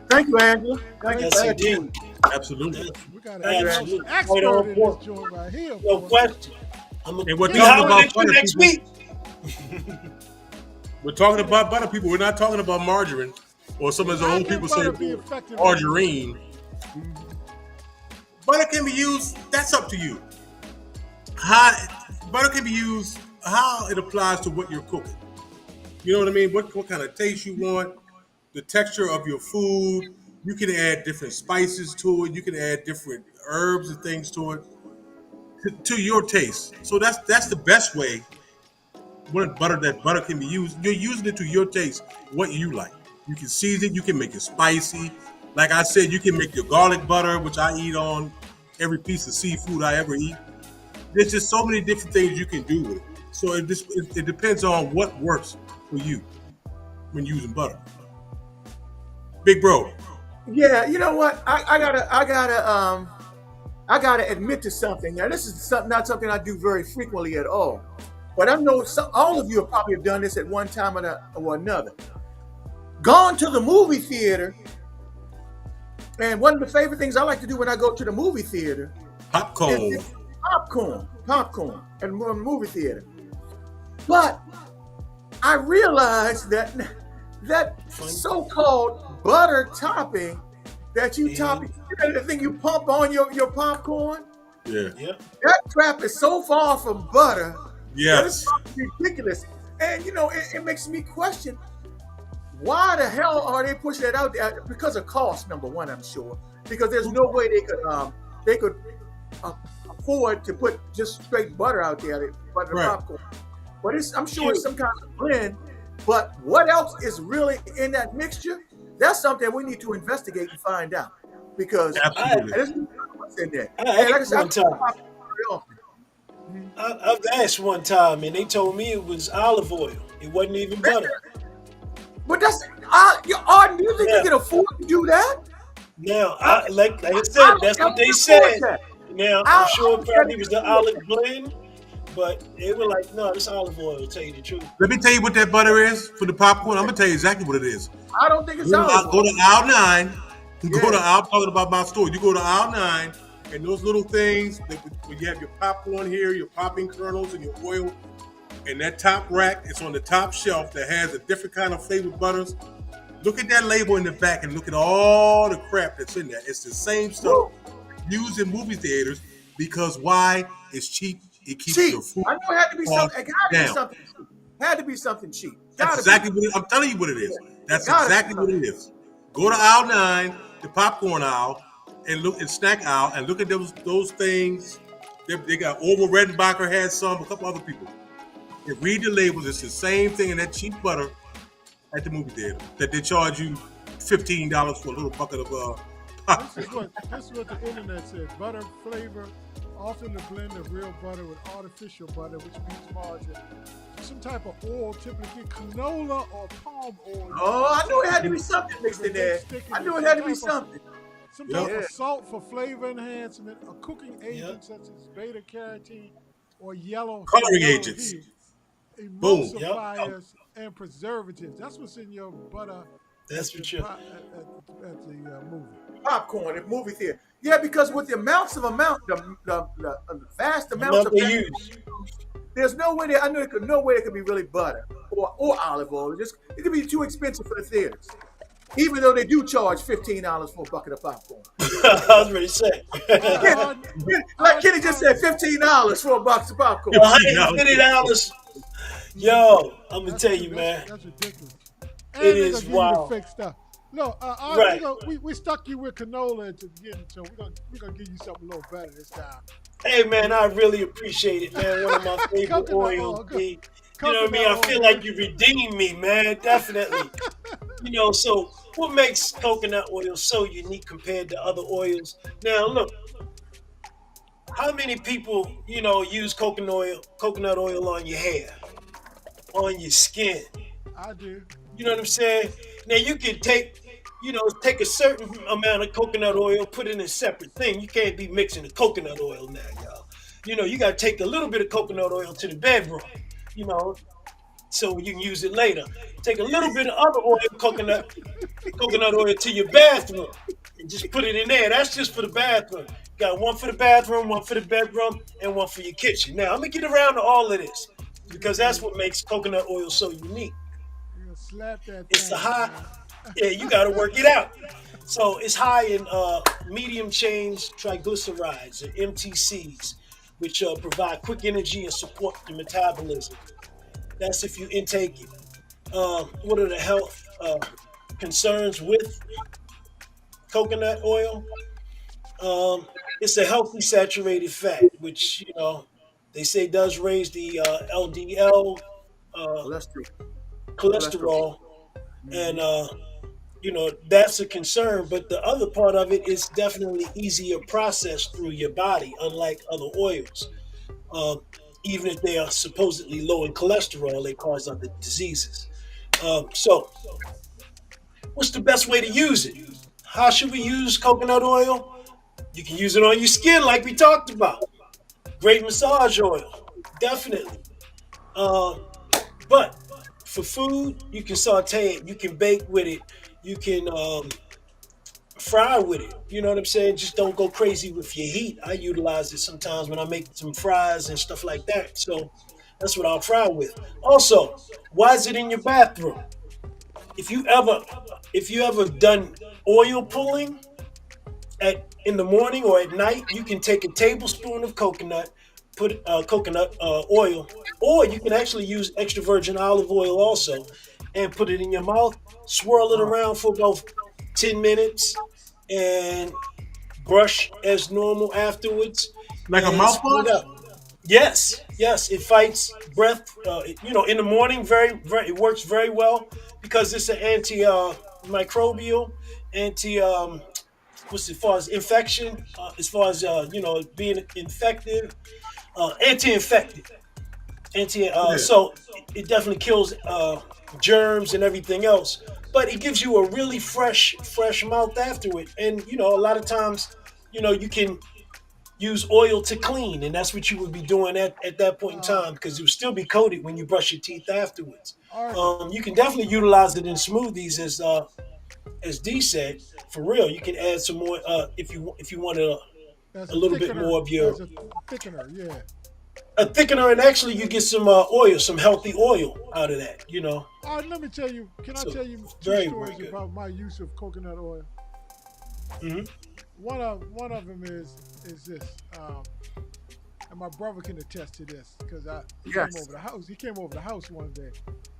Thank you, Angela. Yes, indeed. Absolutely. We got an expert in this joint right here. No question. And we're talking about butter next people. week. We're talking about butter people. We're not talking about margarine, or some of the old people say margarine. Butter can be used. That's up to you. Butter can be used how it applies to what you're cooking. You know what I mean? What kind of taste you want, the texture of your food. You can add different spices to it. You can add different herbs and things to it to your taste. So that's the best way. When butter can be used, you're using it to your taste, what you like. You can season it. You can make it spicy. Like I said, you can make your garlic butter, which I eat on every piece of seafood I ever eat. There's just so many different things you can do with it. So it depends on what works for you when using butter. Big bro. Yeah, you know what? I gotta admit to something. Now, this is not something I do very frequently at all. But I know all of you have probably done this at one time or another. Gone to the movie theater, and one of the favorite things I like to do when I go to the movie theater Popcorn. Popcorn, and movie theater. But I realized that so-called butter topping that you top, the thing you pump on your popcorn. Yeah. That crap is so far from butter. Yes. That it's ridiculous. And it makes me question, why the hell are they pushing that out there? Because of cost, number one, I'm sure. Because there's no way they could afford to put just straight butter out there, butter popcorn. But I'm sure it's some kind of blend. But what else is really in that mixture? That's something we need to investigate and find out. Because there's what's in there. I've asked one time, and they told me it was olive oil. It wasn't even butter. But that's you think you can afford to do that? Now, like I said, that's what they said. Now, I'm sure it probably was the olive blend, but they were like, no, it's olive oil, to tell you the truth. Let me tell you what that butter is for the popcorn. I'm going to tell you exactly what it is. I don't think it's olive oil. Go to aisle 9. I'm talking about my store. You go to aisle 9, And those little things, when you have your popcorn here, your popping kernels, and your oil, and that top rack, it's on the top shelf that has a different kind of flavored butters. Look at that label in the back and look at all the crap that's in there. It's the same stuff used in movie theaters because why? It's cheap. It keeps Cheap. your food I know it had to be cost something. It had to be down. something cheap. Had to be something cheap. That's Gotta exactly be. what I'm telling you what it is. That's Gotta be exactly what it is. Go to aisle 9, the popcorn aisle, and look at snack aisle, and look at those things. They got Orville Redenbacher had some, a couple other people. And read the labels. It's the same thing in that cheap butter at the movie theater that they charge you $15 for a little bucket of popcorn. This is what the internet says. Butter flavor, often a blend of real butter with artificial butter, which means margarine. Some type of oil, typically canola or palm oil. Oh, I knew it had to be something mixed in there. I knew it had to be something. Some type of salt for flavor enhancement, a cooking agent such as beta carotene or yellow coloring agents, emulsifiers, and preservatives. That's what's in your butter. That's what you're at the movie. Popcorn at movie theater. Yeah, because with the vast amounts of they use. There's no way I know no way it could be really butter or olive oil. It could be too expensive for the theaters. Even though they do charge $15 for a bucket of popcorn. I was ready to say. Like Kenny just said, $15 for a box of popcorn. $150. Yo, I'm gonna tell you, man. That's ridiculous. And it is wild. Fake stuff. No, right. we stuck you with canola at the beginning, so we're gonna give you something a little better this time. Hey man, I really appreciate it, man. One of my favorite oils. You know what I mean? I feel like you redeemed me, man. Definitely. So what makes coconut oil so unique compared to other oils? Now look, how many people, use coconut oil on your hair, on your skin? I do. You know what I'm saying? Now you can take a certain amount of coconut oil, put it in a separate thing. You can't be mixing the coconut oil now, y'all. You got to take a little bit of coconut oil to the bedroom, so you can use it later. Take a little bit of other oil, coconut oil to your bathroom and just put it in there. That's just for the bathroom. Got one for the bathroom, one for the bedroom, and one for your kitchen. Now, I'm going to get around to all of this because that's what makes coconut oil so unique. Slap that it's a high, you got to work it out. So it's high in medium chain triglycerides, or MTCs, which provide quick energy and support the metabolism. That's if you intake it. What are the health concerns with coconut oil? It's a healthy saturated fat, which they say does raise the LDL cholesterol, and that's a concern. But the other part of it is definitely easier processed through your body, unlike other oils. Even if they are supposedly low in cholesterol, they cause other diseases. So, what's the best way to use it? How should we use coconut oil? You can use it on your skin, like we talked about. Great massage oil, definitely. But for food, you can saute it, you can bake with it, you can fry with it. You know what I'm saying? Just don't go crazy with your heat. I utilize it sometimes when I make some fries and stuff like that. So that's what I'll fry with. Also, why is it in your bathroom? If you ever done oil pulling in the morning or at night, you can take a tablespoon of coconut, put coconut oil, or you can actually use extra virgin olive oil also, and put it in your mouth, swirl it around for about 10 minutes, and brush as normal afterwards. Like a mouthwash? Yes, it fights breath. In the morning, it works very well because it's an anti-microbial, as far as infection, as far as being infective, anti-infective, so it definitely kills germs and everything else. But it gives you a really fresh mouth after it, and a lot of times, you can use oil to clean, and that's what you would be doing at that point in time because it would still be coated when you brush your teeth afterwards. You can definitely utilize it in smoothies, as D said. For real, you can add some more if you want to As a little bit thickener, more of your as a thickener, yeah. a thickener, and actually you get some oil, some healthy oil out of that. All right, let me tell you. Can I So tell you two very, very stories good. about my use of coconut oil? Hmm. One of them is this, and my brother can attest to this because he Yes. came over the house. He came over the house one day.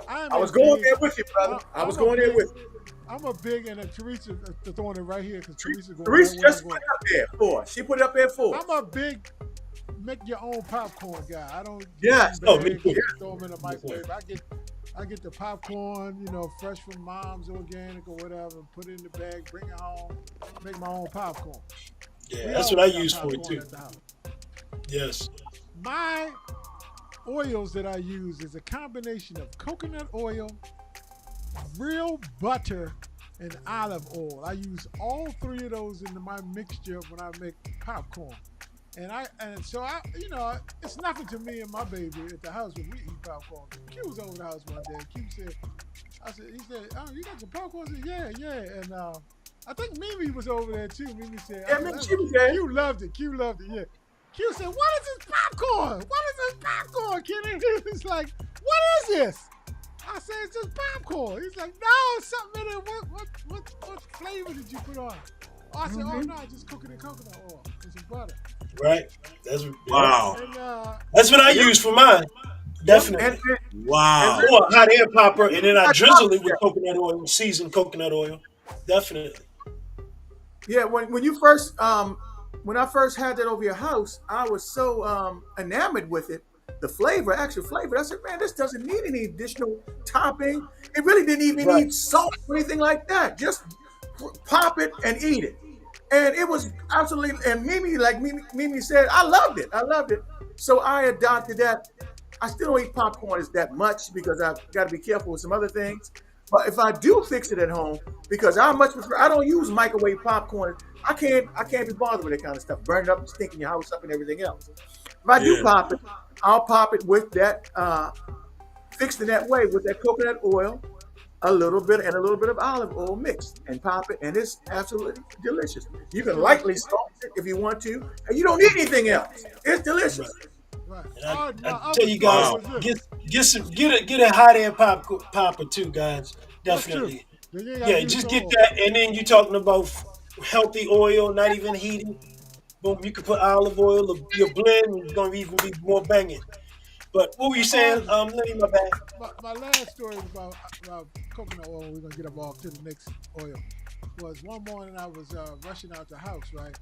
I I was going there with you, brother. I was going there with you. I'm a big, and Teresa throwing it right here because Teresa going Teresa right where just I'm put going. it up there for us. She put it up there for us. I'm a big make your own popcorn guy. I don't Yes. get them me bags too. and throw them in the microwave. I get the popcorn, fresh from mom's, organic or whatever, and put it in the bag, bring it home, make my own popcorn. Yeah, We that's what I always got use for it popcorn too. at the house. Yes. My oils that I use is a combination of coconut oil, real butter, and olive oil. I use all three of those in my mixture when I make popcorn. And so it's nothing to me and my baby at the house when we eat popcorn. Q was over the house one day. He said, "Oh, you got some popcorn?" I said, "Yeah." And I think Mimi was over there too. Mimi said, Yeah, Mimi, she was there. Q loved it. Yeah. Q said, "What is this popcorn? What is this popcorn, Kenny?" He was like, "What is this?" I said, "It's just popcorn." He's like, "No, it's something in it. What flavor did you put on?" I said, "Oh no, just cooking in coconut oil and some butter." Right. Wow. And, That's what I use for mine. Definitely. Wow. Or a hot air popper, and then I drizzle it with coconut oil, seasoned coconut oil. Definitely. Yeah, when you first when I first had that over your house, I was so enamored with it. The actual flavor. I said, man, this doesn't need any additional topping. It really didn't even Right. need salt or anything like that. Just pop it and eat it. And it was absolutely, and Mimi said, I loved it. So I adopted that. I still don't eat popcorn as that much because I've got to be careful with some other things. But if I do fix it at home, because I much prefer, I don't use microwave popcorn. I can't be bothered with that kind of stuff, burn it up and stinking your house up and everything else. If I do pop it, I'll pop it with that, fixed in that way with that coconut oil, a little bit of olive oil mixed, and pop it, and it's absolutely delicious. You can lightly salt it if you want to, and you don't need anything else. It's delicious. right. And I My tell other you guys, story was this. get a hot air popper too, guys. That's true. Definitely. Then you gotta Yeah, use just the get oil. that, and then you're talking about healthy oil, not even heated. Boom, you can put olive oil, your blend is gonna even be more banging. But what were you saying? Let me my bad. My last story was about coconut oil. We're gonna get up off to the next oil. Was one morning I was rushing out the house, right?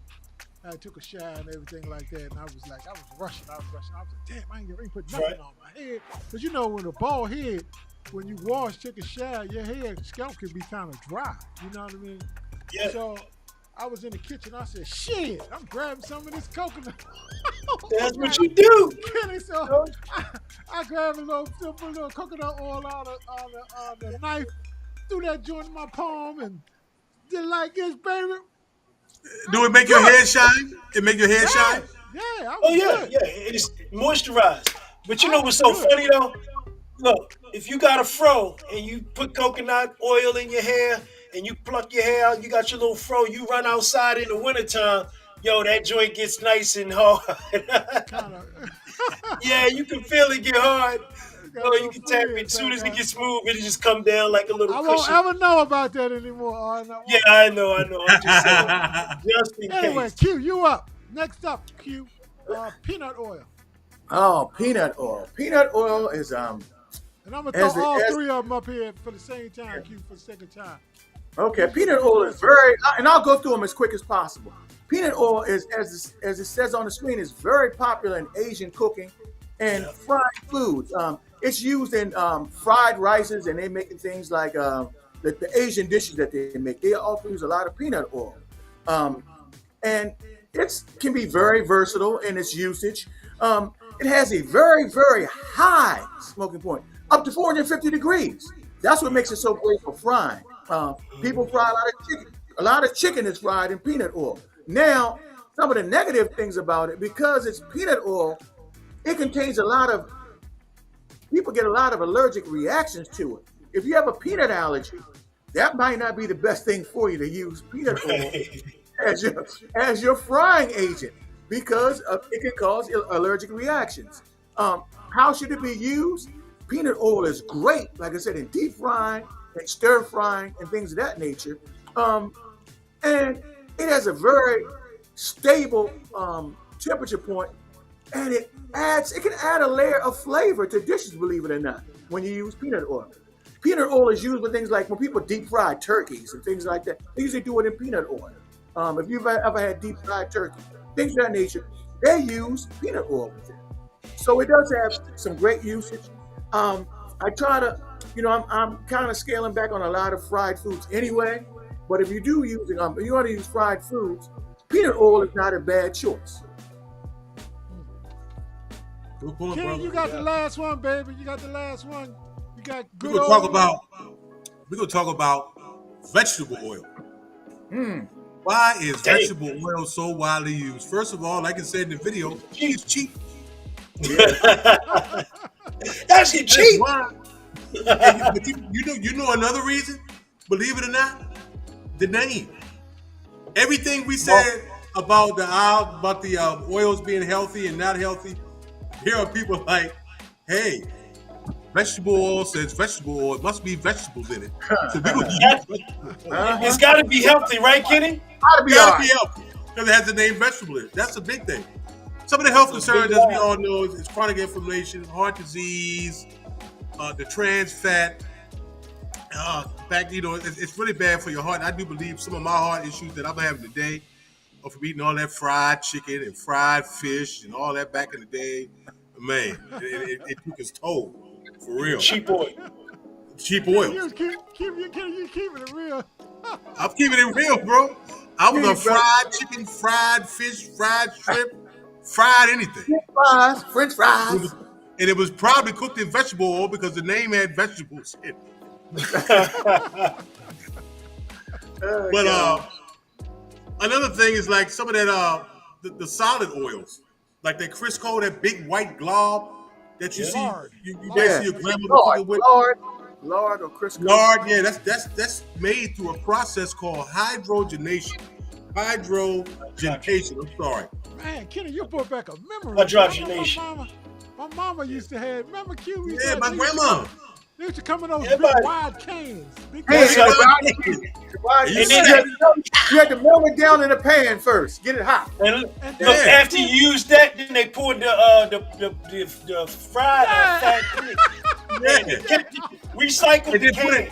I took a shower and everything like that, and I was rushing. I was like, damn, I ain't put nothing on my head. Because when a bald head, when you take a shower, your scalp can be kind of dry. You know what I mean? Yeah. So I was in the kitchen. I said, shit, I'm grabbing some of this coconut. That's what you do. So I grabbed a little coconut oil on the knife, threw that joint in my palm, and did like this, baby. Do it make your hair shine? It make your hair shine? Yeah, I was Oh yeah, good. yeah. It's moisturized. But you know what's so funny though? Look, if you got a fro and you put coconut oil in your hair and you pluck your hair out, you got your little fro, you run outside in the wintertime, yo, that joint gets nice and hard. Yeah, you can feel it get hard. Oh, you can tap it. As soon as it gets smooth, it just come down like a little I cushion. won't ever know about that anymore. Yeah, I know. I'm just saying. Just in Anyway, case. Q, you up. Next up, Q, peanut oil. Oh, peanut oil. Peanut oil is And I'm going to throw all three of them up here for the same time, Q, for the second time. Okay, peanut oil is very, and I'll go through them as quick as possible. Peanut oil is, as it says on the screen, is very popular in Asian cooking and fried foods. It's used in fried rices, and they're making things like the Asian dishes that they make. They often use a lot of peanut oil, and it can be very versatile in its usage. It has a very, very high smoking point, up to 450 degrees. That's what makes it so great for frying. People fry a lot of chicken. A lot of chicken is fried in peanut oil. Now, some of the negative things about it, because it's peanut oil, it contains people get a lot of allergic reactions to it. If you have a peanut allergy, that might not be the best thing for you to use peanut oil. as your frying agent because it can cause allergic reactions. How should it be used? Peanut oil is great, like I said, in deep frying and stir frying and things of that nature. And it has a very stable temperature point, and it can add a layer of flavor to dishes, believe it or not, when you use peanut oil. Peanut oil is used with things like when people deep fry turkeys and things like that. They usually do it in peanut oil. If you've ever had deep fried turkey, things of that nature, they use peanut oil with it. So it does have some great usage. I try to, I'm kind of scaling back on a lot of fried foods anyway. But if you do use it, if you want to use fried foods, peanut oil is not a bad choice. Good point, Kenny, brother. you got the last one, baby. You got the last one. You got good We're old. gonna talk about vegetable oil. Why is vegetable oil so widely used? First of all, like I said in the video, it's cheap. That's cheap. Why? But you know another reason? Believe it or not, the name. Everything we said about the oils being healthy and not healthy, here are people like, hey, vegetable oil says vegetable oil. It must be vegetables in it. So we would use vegetable oil. It's got to be healthy, right, Kenny? Gotta be Gotta be healthy because it has the name vegetable in it. That's a big thing. Some of the health concerns, as we all know, is chronic inflammation, heart disease, the trans fat. In fact, it's really bad for your heart. I do believe some of my heart issues that I'm having today are from eating all that fried chicken and fried fish and all that back in the day. Man, it took its toll, for real. Cheap oil. Cheap oil. You keeping it real. I'm keeping it real, bro. I was on fried chicken, fried fish, fried shrimp, fried anything. French fries. And it was probably cooked in vegetable oil because the name had vegetables in it. But another thing is like some of that the solid oils, like that Crisco, that big white glob that you see, you basically your grandmother cooking with. Lard or Crisco. Lard, yeah, that's made through a process called hydrogenation. Hydrogenation. I'm sorry. Man, Kenny, you brought back a memory. Hydrogenation. My mama used to have. Remember, Q? Yeah, my grandma. They used to come in those big wide cans. You had to melt it down in a pan first. Get it hot. And look, after you use that, then they poured the fried fat in it. Recycle the can.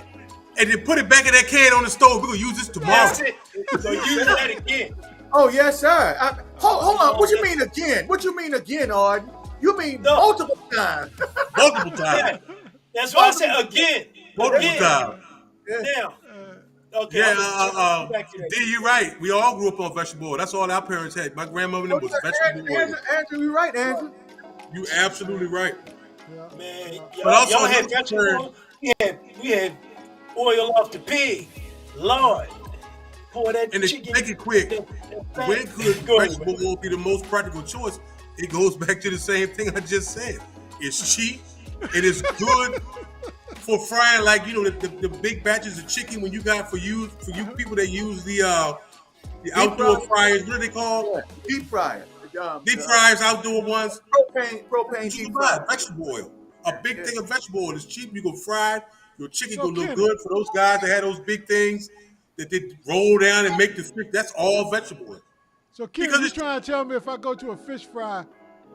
And then put it back in that can on the stove. We're going to use this tomorrow. That's it. So use that again. Oh, yes, sir. Hold on. What you mean again? What you mean again, Arden? You mean multiple times. Multiple times. Yeah. That's why I said again. Multiple times. Now. Okay. Yeah, D, you're right. We all grew up on vegetable oil. That's all our parents had. My grandmother was vegetable oil. Andrew, you're right, Andrew. You absolutely right. Man, but also y'all had vegetable oil. We had oil off the pig. Lord. Pour that and chicken. Make it quick. When could vegetable oil be the most practical choice? It goes back to the same thing I just said. It's cheap. It is good for frying, like the big batches of chicken. When you got for you people that use the outdoor fryers, what are they called? Yeah. Deep fryers. Deep fryers, outdoor ones. Propane deep fryer. Vegetable oil. A big thing of vegetable oil is cheap. You go fry it. Your chicken gonna look good. For those guys that had those big things that they roll down and make the stick, that's all vegetable oil. So, Ken, you're trying to tell me if I go to a fish fry,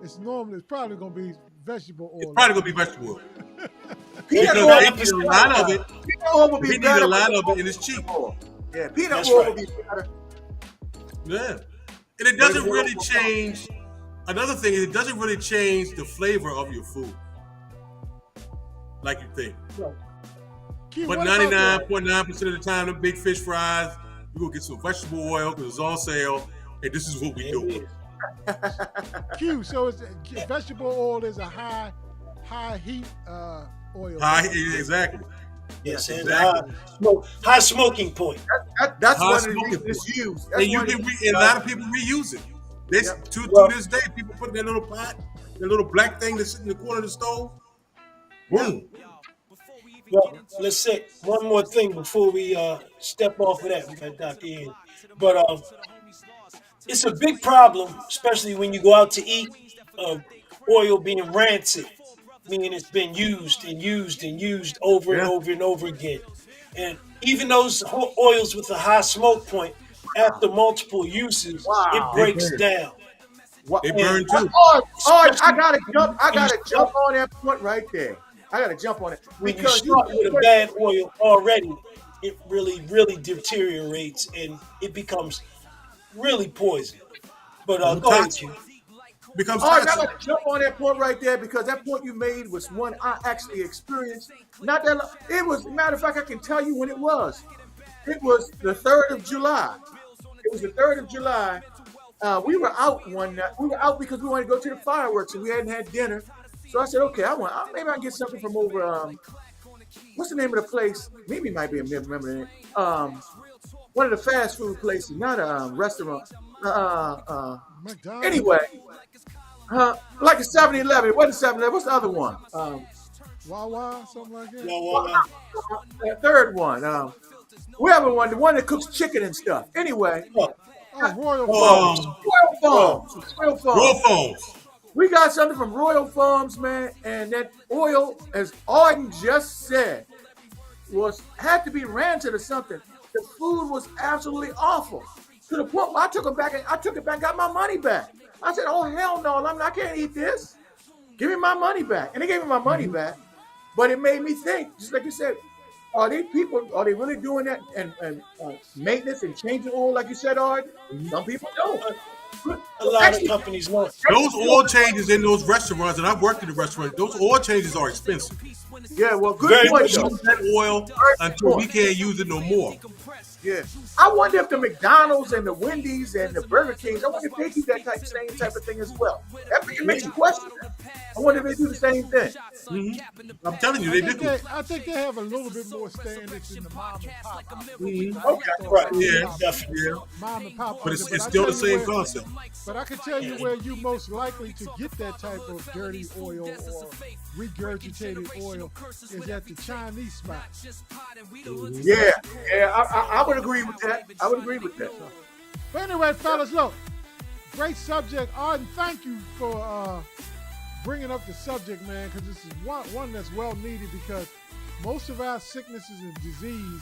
it's probably going to be vegetable oil. It's probably going to be vegetable oil. Peanut oil, oil a lot of it. Peanut oil will be better. A lot of it, and it's cheap. Yeah, peanut oil will be better. Yeah. And it doesn't really change. Another thing is it doesn't really change the flavor of your food. Like you think. But 99.9% of the time, the big fish fries, you're going to get some vegetable oil because it's on sale. And this is what we do. Q, so vegetable oil is a high heat oil. Exactly. Yes, exactly. High smoking point. That's one of the reasons it's used. And a lot of people reuse it. To this day, people put in that little pot, that little black thing that's sitting in the corner of the stove. Boom. Well, let's say one more thing before we step off of that. We got Dr. Ian. But it's a big problem, especially when you go out to eat, of oil being rancid, meaning it's been used and used and used over and Yeah. over and over again. And even those oils with a high smoke point, after multiple uses, it Wow. They breaks burn. down. What? They And burn too. I especially when you gotta jump start, on that point right there. I gotta jump on it when you because start with a bad oil already, it really, really deteriorates and it becomes really poison. But go ahead, Toxic. Q. Becomes all right, I toxic. gotta jump on that point right there because that point you made was one I actually experienced. Not that long. It was, matter of fact, I can tell you when it was. It was the 3rd of July. It was the 3rd of July. We were out one night. We were out because we wanted to go to the fireworks and we hadn't had dinner. So I said, okay, maybe I can get something from over. What's the name of the place? Maybe it might be a remember the name. One of the fast food places, not a restaurant. McDonald's. Anyway, like a 7-Eleven. It wasn't 7-Eleven. What's the other one? Wawa, something like that. That third one. We have one, the one that cooks chicken and stuff. Anyway, Oh, Royal Farms. Royal Farms. Royal Farms. Raw phones. We got something from Royal Farms, man, and that oil, as Arden just said, had to be rancid or something. The food was absolutely awful to the point where I took it back and got my money back. I said, "Oh hell no, I can't eat this. Give me my money back." And they gave me my money back, but it made me think, just like you said, are they really doing that and maintenance and changing oil like you said, Art? Some people don't. A lot of companies won't. Those oil changes in those restaurants, and I've worked in the restaurant, those oil changes are expensive. Yeah, well, good Very point much though. Use that oil until we can't use it no more. Yeah, I wonder if the McDonald's and the Wendy's and the Burger Kings, I wonder if they do that same type of thing as well. That makes you question that. I wonder if they do the same thing. I'm telling you, they do. I think they have a little bit more standards than the mom and pop. Okay, Right. Yeah, Definitely. yeah. Mom and pop. But it's I still tell the you same where- concept. But I can tell you where you most likely to get that type of dirty oil or regurgitated oil is at the Chinese spots. Yeah, I would agree with that. I would agree with that. But anyway, fellas, look, great subject. Arden, thank you for bringing up the subject, man, because this is one that's well needed because most of our sicknesses and disease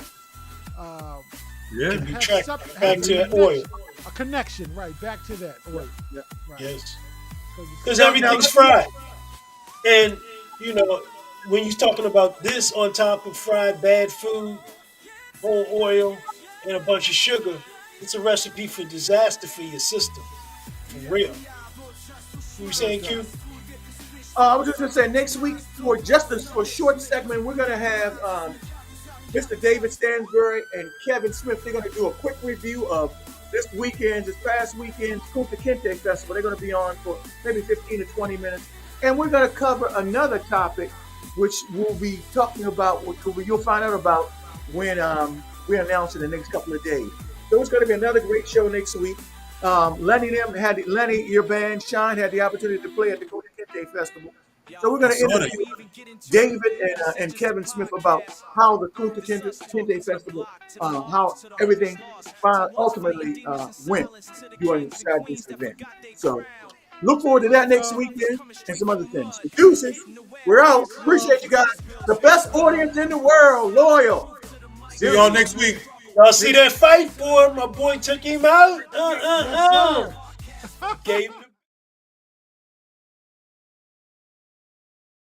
Yeah. Can be have tracked some- back have to a oil. A connection, right, back to that oil. Yeah. Right. Yes. So you- Because everything's fried. And, you know, when you're talking about this on top of fried bad food, whole oil, and a bunch of sugar, it's a recipe for disaster for your system. For real. You were saying, Q? I was just gonna say next week for a short segment, we're gonna have Mr. David Stansbury and Kevin Smith. They're gonna do a quick review of this past weekend's Kunta Kinte Festival. They're gonna be on for maybe 15 to 20 minutes, and we're gonna cover another topic, which we'll be talking about, which you'll find out about when we announce in the next couple of days. So it's gonna be another great show next week. Lenny, your band Shine had the opportunity to play at the Kunta Kinte Festival. So we're going to interview David and Kevin Smith about how the Kunta Kinte Festival, how everything ultimately went during this event. So look forward to that next weekend and some other things. Deuces, we're out. Appreciate you guys. The best audience in the world, loyal. See y'all next week. Y'all see that fight, boy? My boy took him out. Gave